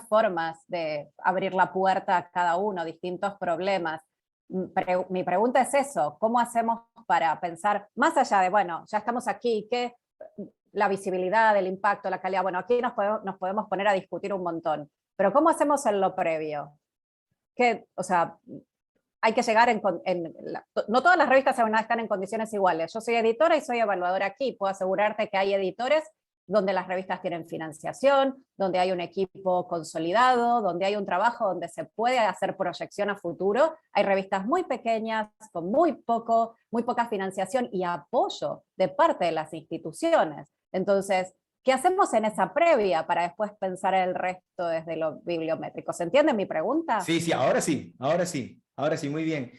formas de abrir la puerta a cada uno, distintos problemas. Mi pregunta es eso, ¿cómo hacemos para pensar más allá de, bueno, ya estamos aquí, ¿qué? La visibilidad, el impacto, la calidad, bueno, aquí nos podemos poner a discutir un montón, pero ¿cómo hacemos en lo previo? O sea, hay que llegar no todas las revistas están en condiciones iguales. Yo soy editora y soy evaluadora aquí, puedo asegurarte que hay editores donde las revistas tienen financiación, donde hay un equipo consolidado, donde hay un trabajo donde se puede hacer proyección a futuro. Hay revistas muy pequeñas, con muy poca financiación y apoyo de parte de las instituciones. Entonces, ¿qué hacemos en esa previa para después pensar el resto desde lo bibliométrico? ¿Se entiende mi pregunta? Sí, ahora sí, muy bien.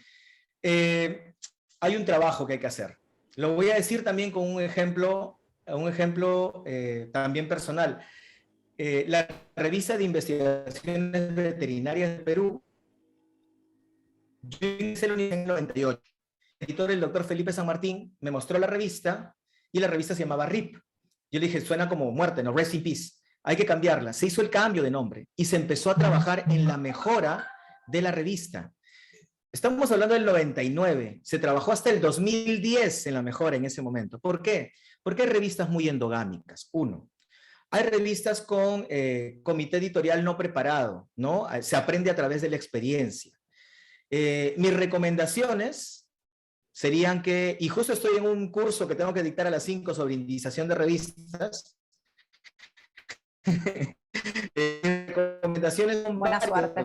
hay un trabajo que hay que hacer. Lo voy a decir también con un ejemplo también personal. La revista de investigaciones veterinarias de Perú, yo inicié la universidad en el 98. El editor, el doctor Felipe San Martín, me mostró la revista y la revista se llamaba RIP. Yo le dije, suena como muerte, ¿no? Rest in Peace. Hay que cambiarla. Se hizo el cambio de nombre y se empezó a trabajar en la mejora de la revista. Estamos hablando del 99. Se trabajó hasta el 2010 en la mejora en ese momento. ¿Por qué? Porque hay revistas muy endogámicas. Uno, hay revistas con comité editorial no preparado, ¿no? Se aprende a través de la experiencia. Mis recomendaciones serían que, y justo estoy en un curso que tengo que dictar a las 5 sobre indización de revistas. Recomendaciones son buena suerte.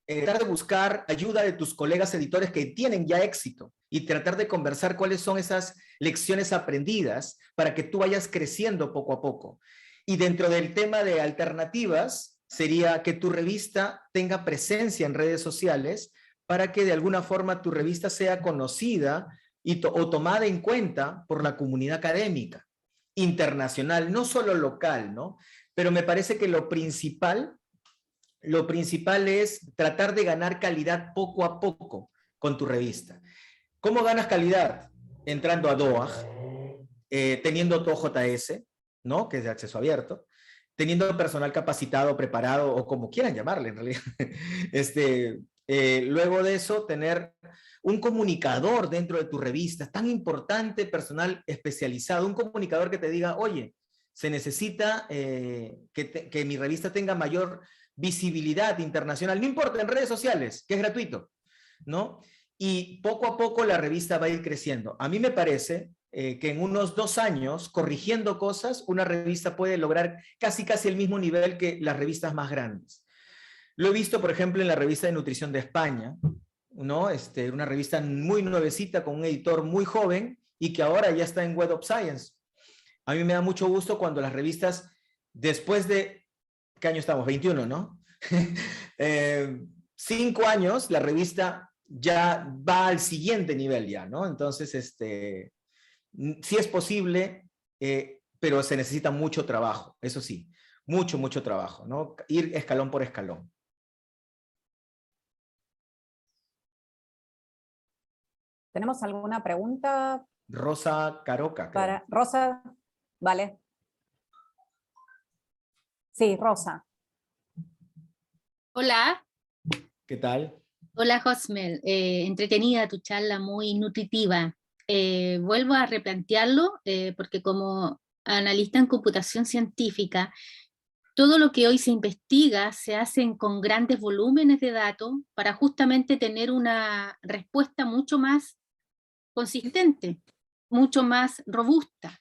Tratar de buscar ayuda de tus colegas editores que tienen ya éxito y tratar de conversar cuáles son esas lecciones aprendidas para que tú vayas creciendo poco a poco. Y dentro del tema de alternativas, sería que tu revista tenga presencia en redes sociales para que de alguna forma tu revista sea conocida o tomada en cuenta por la comunidad académica, internacional, no solo local, ¿no? Pero me parece que lo principal es tratar de ganar calidad poco a poco con tu revista. ¿Cómo ganas calidad? Entrando a DOAJ, teniendo tu OJS, ¿no? Que es de acceso abierto, teniendo personal capacitado, preparado, o como quieran llamarle en realidad. Luego de eso, tener un comunicador dentro de tu revista, tan importante, personal especializado, un comunicador que te diga, oye, se necesita que mi revista tenga mayor visibilidad internacional, no importa, en redes sociales, que es gratuito, ¿no? Y poco a poco la revista va a ir creciendo. A mí me parece que en unos 2 años, corrigiendo cosas, una revista puede lograr casi el mismo nivel que las revistas más grandes. Lo he visto, por ejemplo, en la revista de nutrición de España, ¿no? Una revista muy nuevecita con un editor muy joven y que ahora ya está en Web of Science. A mí me da mucho gusto cuando las revistas, después de, ¿qué año estamos? 21, ¿no? 5 años, la revista ya va al siguiente nivel ya, ¿no? Entonces, sí es posible, pero se necesita mucho trabajo, eso sí, mucho trabajo, ¿no? Ir escalón por escalón. ¿Tenemos alguna pregunta? Rosa Caroca, creo. Para Rosa, vale. Sí, Rosa. Hola. ¿Qué tal? Hola, Josmel. Entretenida tu charla, muy nutritiva. Vuelvo a replantearlo porque como analista en computación científica, todo lo que hoy se investiga se hace con grandes volúmenes de datos para justamente tener una respuesta mucho más consistente, mucho más robusta.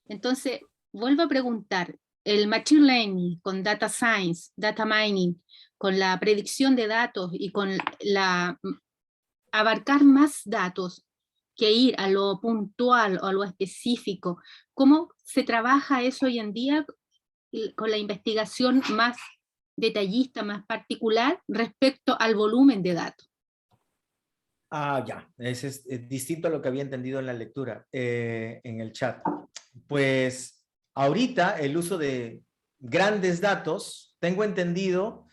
Entonces, vuelvo a preguntar, el Machine Learning con Data Science, Data Mining, con la predicción de datos y con abarcar más datos que ir a lo puntual o a lo específico, ¿cómo se trabaja eso hoy en día con la investigación más detallista, más particular respecto al volumen de datos? Ah, ya, es distinto a lo que había entendido en la lectura, en el chat. Pues ahorita el uso de grandes datos, tengo entendido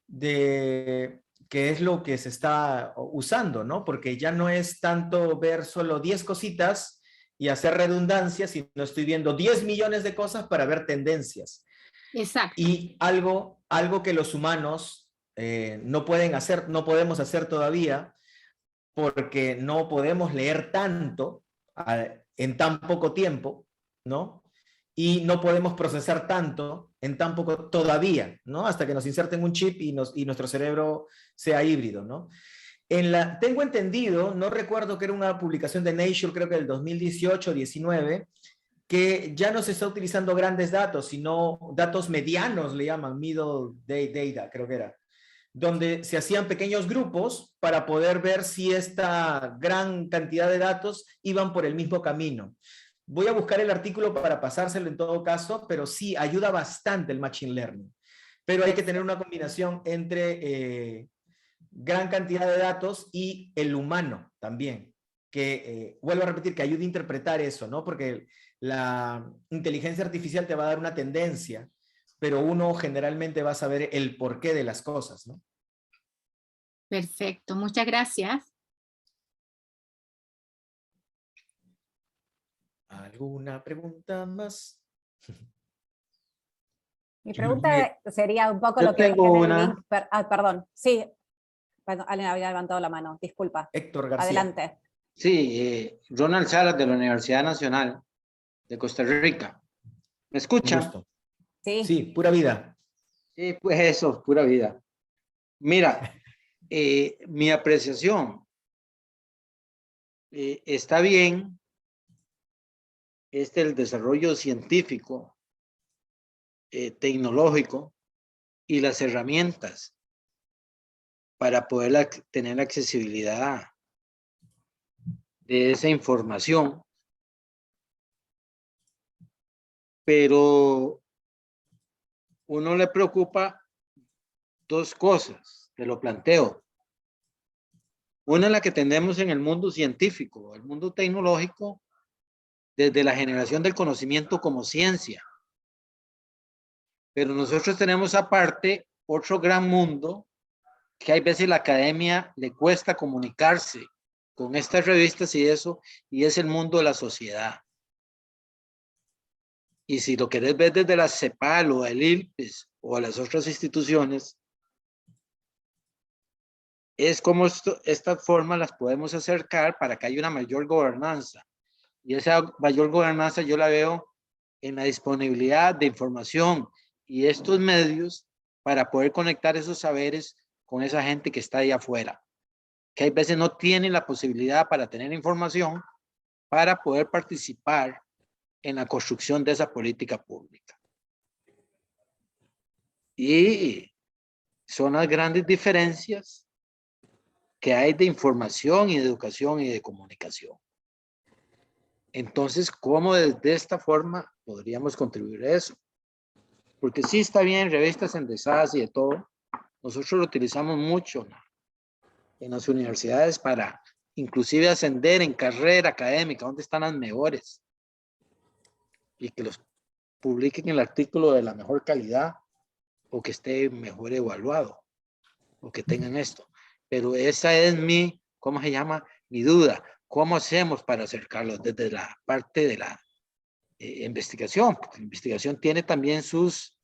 de que es lo que se está usando, ¿no? Porque ya no es tanto ver solo 10 cositas y hacer redundancia, sino estoy viendo 10 millones de cosas para ver tendencias. Exacto. Y algo que los humanos no pueden hacer, no podemos hacer todavía, porque no podemos leer tanto en tan poco tiempo, ¿no? Y no podemos procesar tanto en tan poco todavía, ¿no? Hasta que nos inserten un chip y nuestro cerebro sea híbrido, ¿no? Tengo entendido, no recuerdo que era una publicación de Nature, creo que del 2018-19, que ya no se está utilizando grandes datos, sino datos medianos, le llaman, middle data, creo que era, donde se hacían pequeños grupos para poder ver si esta gran cantidad de datos iban por el mismo camino. Voy a buscar el artículo para pasárselo en todo caso, pero sí, ayuda bastante el Machine Learning. Pero hay que tener una combinación entre gran cantidad de datos y el humano también. que, vuelvo a repetir, que ayude a interpretar eso, ¿no? Porque la inteligencia artificial te va a dar una tendencia, pero uno generalmente va a saber el porqué de las cosas, ¿no? Perfecto, muchas gracias. ¿Alguna pregunta más? Mi pregunta sería un poco Yo lo que dije tengo en el una. link. Perdón, sí, bueno, alguien había levantado la mano, disculpa. Héctor García. Adelante. Sí, Ronald Salas de la Universidad Nacional de Costa Rica. ¿Me Un escucha? gusto. Sí. Sí, pura vida. Sí, pues eso, pura vida. Mira, mi apreciación está bien, el desarrollo científico, tecnológico y las herramientas para poder tener accesibilidad de esa información, pero uno le preocupa dos cosas, te lo planteo. Una es la que tenemos en el mundo científico, el mundo tecnológico, desde la generación del conocimiento como ciencia. Pero nosotros tenemos aparte otro gran mundo que hay veces la academia le cuesta comunicarse con estas revistas y eso, y es el mundo de la sociedad. Y si lo querés ver desde la CEPAL o el ILPES o las otras instituciones, es como estas formas las podemos acercar para que haya una mayor gobernanza. Y esa mayor gobernanza yo la veo en la disponibilidad de información y estos medios para poder conectar esos saberes con esa gente que está ahí afuera, que hay veces no tienen la posibilidad para tener información para poder participar en la construcción de esa política pública. Y son las grandes diferencias que hay de información y de educación y de comunicación. Entonces, ¿cómo desde esta forma podríamos contribuir a eso? Porque sí está bien revistas endesadas y de todo. Nosotros lo utilizamos mucho en las universidades para inclusive ascender en carrera académica, donde están las mejores. Y que los publiquen el artículo de la mejor calidad o que esté mejor evaluado o que tengan esto. Pero esa es mi, ¿cómo se llama? Mi duda. ¿Cómo hacemos para acercarlos desde la parte de la investigación? Porque la investigación tiene también sus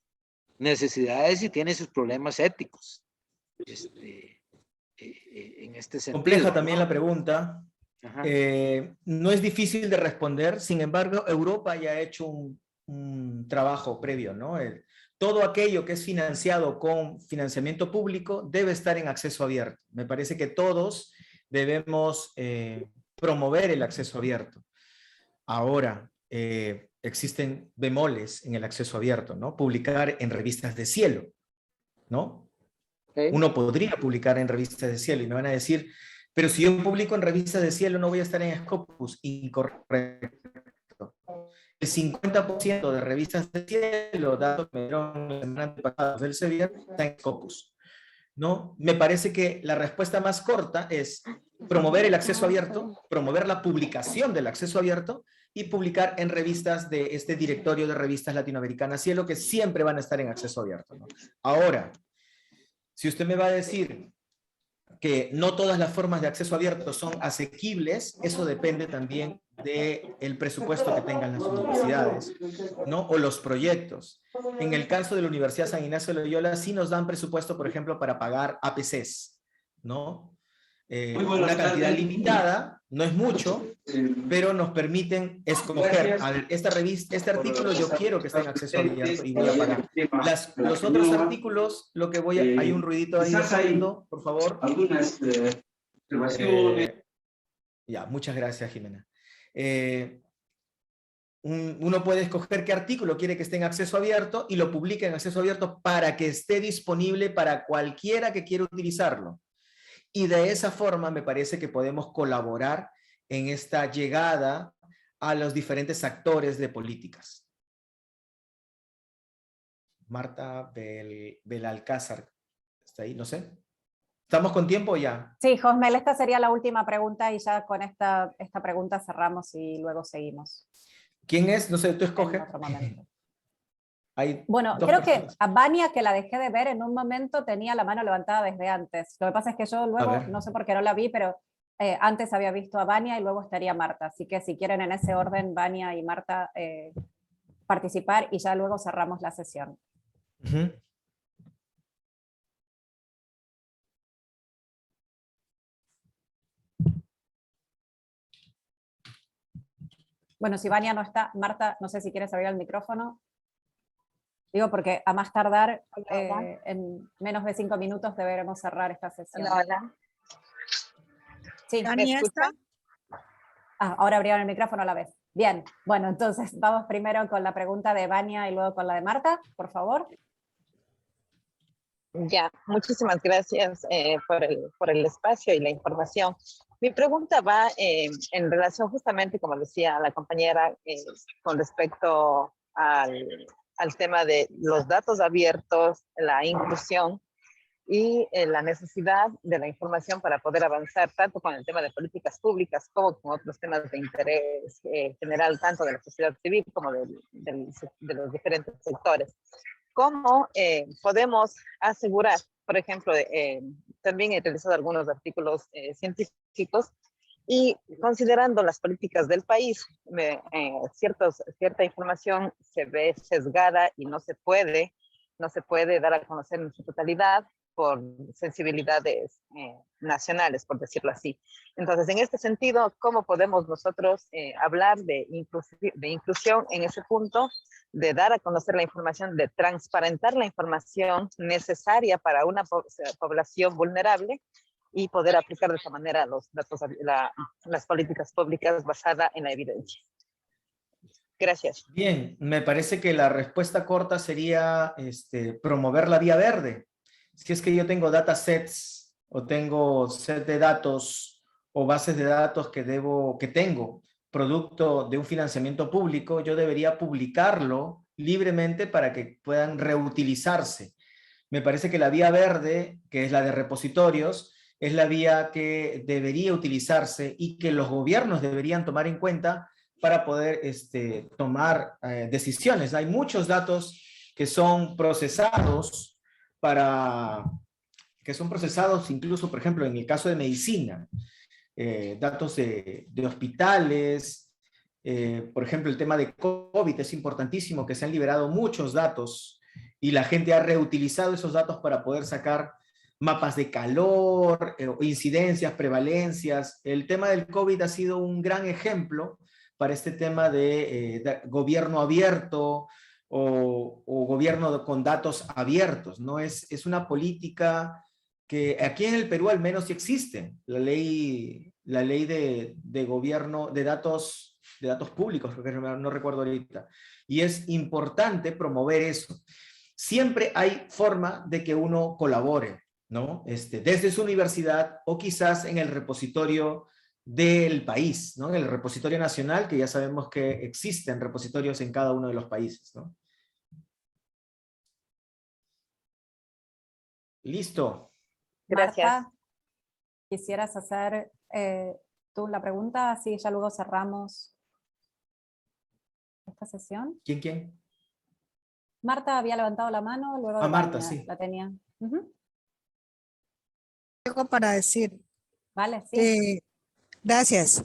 necesidades y tiene sus problemas éticos. En este sentido. Compleja también la pregunta. Ajá. No es difícil de responder, sin embargo, Europa ya ha hecho un trabajo previo, ¿no? Todo aquello que es financiado con financiamiento público debe estar en acceso abierto. Me parece que todos debemos promover el acceso abierto. Ahora, existen bemoles en el acceso abierto, ¿no? Publicar en revistas de cielo, ¿no? Okay. Uno podría publicar en revistas de cielo y me van a decir, pero si yo publico en revistas de cielo no voy a estar en Scopus. Incorrecto. El 50% de revistas de cielo, datos que me dieron la semana pasada del Sevier, está en Scopus, ¿no? Me parece que la respuesta más corta es promover el acceso abierto, promover la publicación del acceso abierto y publicar en revistas de este directorio de revistas latinoamericanas Cielo, que siempre van a estar en acceso abierto, ¿no? Ahora, si usted me va a decir que no todas las formas de acceso abierto son asequibles, eso depende también del presupuesto que tengan las universidades, ¿no? O los proyectos. En el caso de la Universidad San Ignacio de Loyola, sí nos dan presupuesto, por ejemplo, para pagar APCs, ¿no? Una cantidad limitada, no es mucho, pero nos permiten escoger, a ver, esta revista, este artículo yo quiero que esté en acceso abierto y voy a pagar. Los otros artículos, lo que voy a, hay un ruidito ahí de fondo, por favor. Ya, muchas gracias, Jimena. Uno puede escoger qué artículo quiere que esté en acceso abierto y lo publica en acceso abierto para que esté disponible para cualquiera que quiera utilizarlo. Y de esa forma me parece que podemos colaborar en esta llegada a los diferentes actores de políticas. Marta Belalcázar, ¿está ahí? No sé. ¿Estamos con tiempo o ya? Sí, Josmel, esta sería la última pregunta y ya con esta pregunta cerramos y luego seguimos ¿Quién es? No sé, tú en escoge. otro momento. Hay Bueno, dos creo que personas. a Vania, que la dejé de ver en un momento, tenía la mano levantada desde antes. Lo que pasa es que yo luego, ver. no sé por qué no la vi, pero antes había visto a Vania y luego estaría Marta. Así que si quieren en ese orden, Vania y Marta participar y ya luego cerramos la sesión. Ujú. Bueno, si Vania no está, Marta, no sé si quieres abrir el micrófono. Digo, porque a más tardar, Hola. en menos de 5 minutos deberemos cerrar esta sesión. Hola, hola. Sí, ¿Me Vania escucha? ahora abrieron el micrófono a la vez. Bien, bueno, entonces vamos primero con la pregunta de Vania y luego con la de Marta, por favor. Ya, muchísimas gracias por el espacio y la información. Mi pregunta va en relación justamente, como decía la compañera, con respecto al tema de los datos abiertos, la inclusión y la necesidad de la información para poder avanzar tanto con el tema de políticas públicas como con otros temas de interés general, tanto de la sociedad civil como de los diferentes sectores. ¿Cómo podemos asegurar, por ejemplo, también he realizado algunos artículos científicos y considerando las políticas del país, cierta información se ve sesgada y no se puede dar a conocer en su totalidad por sensibilidades nacionales, por decirlo así. Entonces, en este sentido, ¿cómo podemos nosotros hablar de inclusión en ese punto, de dar a conocer la información, de transparentar la información necesaria para una población vulnerable y poder aplicar de esa manera los datos, las políticas públicas basadas en la evidencia? Gracias. Bien, me parece que la respuesta corta sería promover la vía verde. Si es que yo tengo datasets o tengo set de datos o bases de datos que tengo producto de un financiamiento público, yo debería publicarlo libremente para que puedan reutilizarse. Me parece que la vía verde, que es la de repositorios, es la vía que debería utilizarse y que los gobiernos deberían tomar en cuenta para poder tomar decisiones. Hay muchos datos que son procesados incluso, por ejemplo, en el caso de medicina, datos de hospitales, por ejemplo, el tema de COVID es importantísimo, que se han liberado muchos datos y la gente ha reutilizado esos datos para poder sacar mapas de calor, incidencias, prevalencias. El tema del COVID ha sido un gran ejemplo para este tema de gobierno abierto o gobierno con datos abiertos, ¿no? Es una política que aquí en el Perú al menos sí existe, la ley de gobierno de datos públicos, porque no recuerdo ahorita, y es importante promover eso. Siempre hay forma de que uno colabore, ¿no? Desde su universidad o quizás en el repositorio del país, ¿no? En el repositorio nacional, que ya sabemos que existen repositorios en cada uno de los países, ¿no? Listo. Gracias. Marta, ¿quisieras hacer tú la pregunta? Así ya luego cerramos esta sesión. ¿Quién? Marta había levantado la mano, luego de Marta, Vania sí. la tenía. Ujú. algo para decir. Vale, sí. Gracias.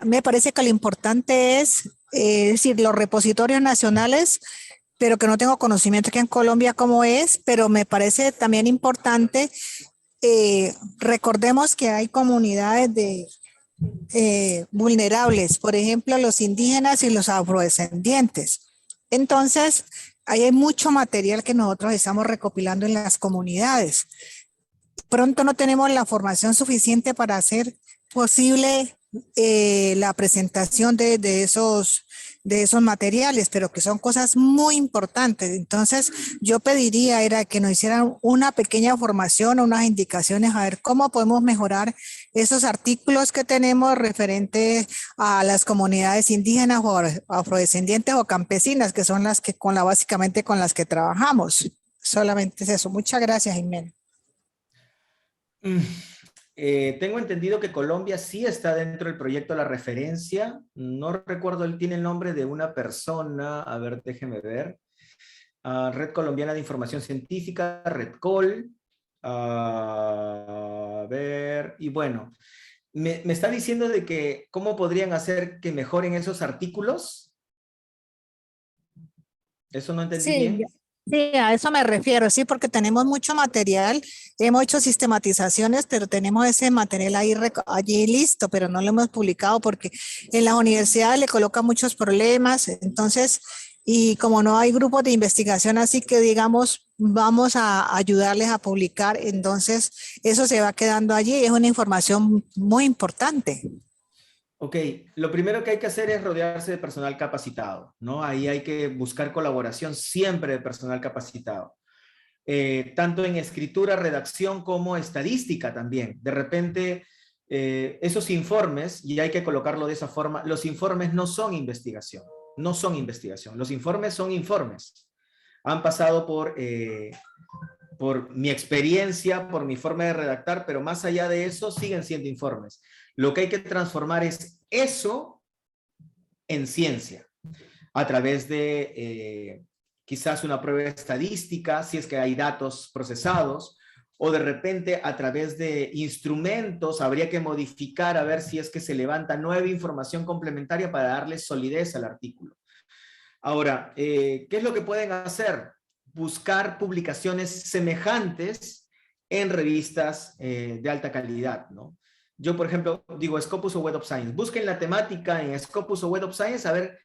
Me parece que lo importante es decir, los repositorios nacionales, pero que no tengo conocimiento aquí en Colombia cómo es, pero me parece también importante, recordemos que hay comunidades vulnerables, por ejemplo, los indígenas y los afrodescendientes. Entonces, ahí hay mucho material que nosotros estamos recopilando en las comunidades. Pronto no tenemos la formación suficiente para hacer posible la presentación de esos materiales, pero que son cosas muy importantes. Entonces, yo pediría era que nos hicieran una pequeña formación o unas indicaciones a ver cómo podemos mejorar esos artículos que tenemos referentes a las comunidades indígenas o afrodescendientes o campesinas, que son las que básicamente con las que trabajamos. Solamente es eso. Muchas gracias, Jimena. Tengo entendido que Colombia sí está dentro del proyecto La Referencia. No recuerdo, él tiene el nombre de una persona. A ver, déjeme ver. Red Colombiana de Información Científica, RedCol. A ver, y bueno, me está diciendo de que cómo podrían hacer que mejoren esos artículos. Eso no entendí Sí, bien. sí, a eso me refiero, sí, porque tenemos mucho material, hemos hecho sistematizaciones, pero tenemos ese material ahí allí listo, pero no lo hemos publicado porque en las universidades le colocan muchos problemas, entonces, y como no hay grupos de investigación, así que digamos, vamos a ayudarles a publicar, entonces eso se va quedando allí, es una información muy importante. Ok, lo primero que hay que hacer es rodearse de personal capacitado, ¿no? Ahí hay que buscar colaboración siempre de personal capacitado. Tanto en escritura, redacción como estadística también. De repente, esos informes, y hay que colocarlo de esa forma, los informes no son investigación, no son investigación. Los informes son informes. Han pasado por mi experiencia, por mi forma de redactar, pero más allá de eso siguen siendo informes. Lo que hay que transformar es eso en ciencia, a través de quizás una prueba estadística, si es que hay datos procesados, o de repente a través de instrumentos habría que modificar a ver si es que se levanta nueva información complementaria para darle solidez al artículo. Ahora, ¿qué es lo que pueden hacer? Buscar publicaciones semejantes en revistas de alta calidad, ¿no? Yo, por ejemplo, digo Scopus o Web of Science. Busquen la temática en Scopus o Web of Science a ver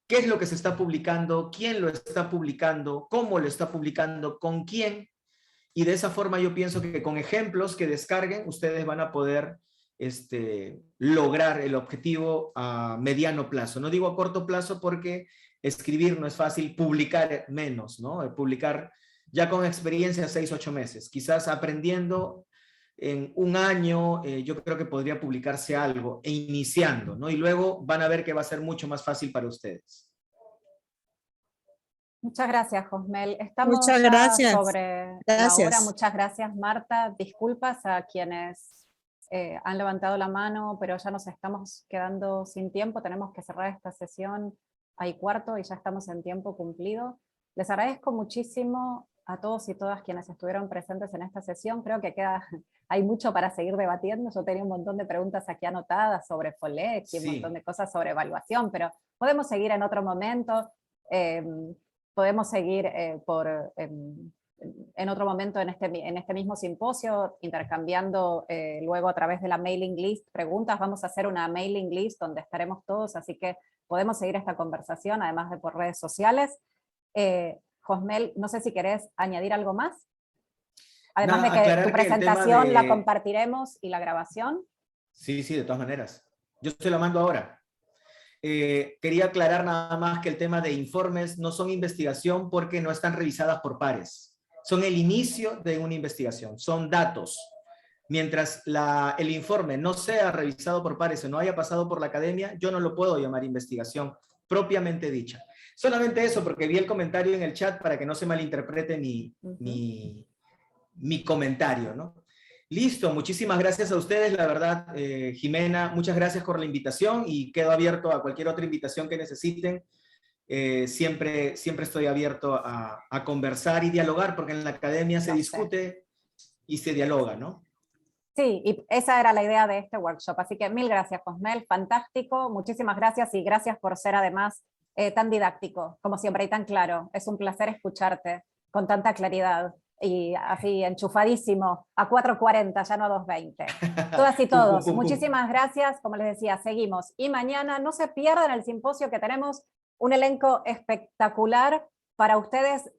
qué es lo que se está publicando, quién lo está publicando, cómo lo está publicando, con quién. Y de esa forma yo pienso que con ejemplos que descarguen, ustedes van a poder lograr el objetivo a mediano plazo. No digo a corto plazo porque escribir no es fácil, publicar menos, ¿no? Publicar ya con experiencia 6, 8 meses. Quizás aprendiendo en un año, yo creo que podría publicarse algo e iniciando, ¿no? Y luego van a ver que va a ser mucho más fácil para ustedes. Muchas gracias, Josmel. Estamos Muchas ya gracias. sobre la hora. Gracias. Muchas gracias, Marta. Disculpas a quienes han levantado la mano, pero ya nos estamos quedando sin tiempo. Tenemos que cerrar esta sesión a 1:15 y ya estamos en tiempo cumplido. Les agradezco muchísimo a todos y todas quienes estuvieron presentes en esta sesión. Creo que hay mucho para seguir debatiendo. Yo tenía un montón de preguntas aquí anotadas sobre FOLEX y un montón de cosas sobre evaluación, pero podemos seguir en otro momento. Podemos seguir en otro momento en este mismo simposio, intercambiando luego a través de la mailing list preguntas. Vamos a hacer una mailing list donde estaremos todos, así que podemos seguir esta conversación, además de por redes sociales. Josmel, no sé si querés añadir algo más. Además de que tu presentación la compartiremos y la grabación. Sí, de todas maneras. Yo se la mando ahora. Quería aclarar nada más que el tema de informes no son investigación porque no están revisadas por pares. Son el inicio de una investigación, son datos. Mientras el informe no sea revisado por pares o no haya pasado por la academia, yo no lo puedo llamar investigación propiamente dicha. Solamente eso, porque vi el comentario en el chat para que no se malinterprete mi comentario, ¿no? Listo, muchísimas gracias a ustedes, la verdad, Jimena, muchas gracias por la invitación y quedo abierto a cualquier otra invitación que necesiten. Siempre estoy abierto a conversar y dialogar, porque en la academia se discute y se dialoga, ¿no? Sí, y esa era la idea de este workshop, así que mil gracias, Josmel, fantástico, muchísimas gracias y gracias por ser además tan didáctico, como siempre, y tan claro. Es un placer escucharte con tanta claridad. Y así enchufadísimo, a 4:40, ya no a 2:20. Todas y todos, muchísimas gracias, como les decía, seguimos. Y mañana no se pierdan el simposio que tenemos un elenco espectacular para ustedes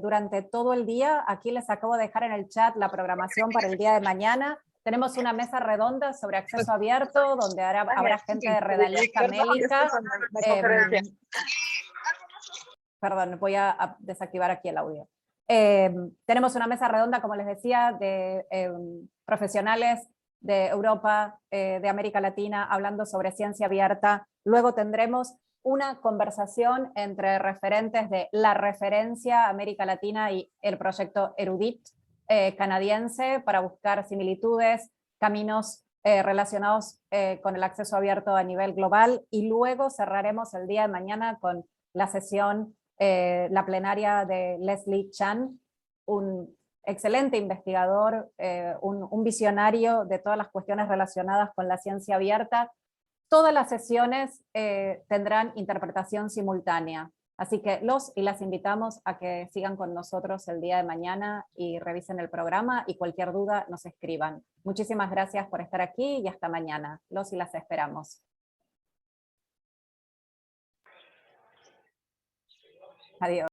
durante todo el día. Aquí les acabo de dejar en el chat la programación para el día de mañana. Tenemos una mesa redonda sobre acceso abierto, donde habrá gente de Redalí, Camélica. Perdón, voy a desactivar aquí el audio. Tenemos una mesa redonda, como les decía, de profesionales de Europa, de América Latina, hablando sobre ciencia abierta. Luego tendremos una conversación entre referentes de la referencia América Latina y el proyecto Erudit, canadiense para buscar similitudes, caminos relacionados con el acceso abierto a nivel global, y luego cerraremos el día de mañana con la sesión, la plenaria de Leslie Chan, un excelente investigador, un visionario de todas las cuestiones relacionadas con la ciencia abierta. Todas las sesiones tendrán interpretación simultánea, así que los y las invitamos a que sigan con nosotros el día de mañana y revisen el programa, y cualquier duda nos escriban. Muchísimas gracias por estar aquí y hasta mañana. Los y las esperamos. Adiós.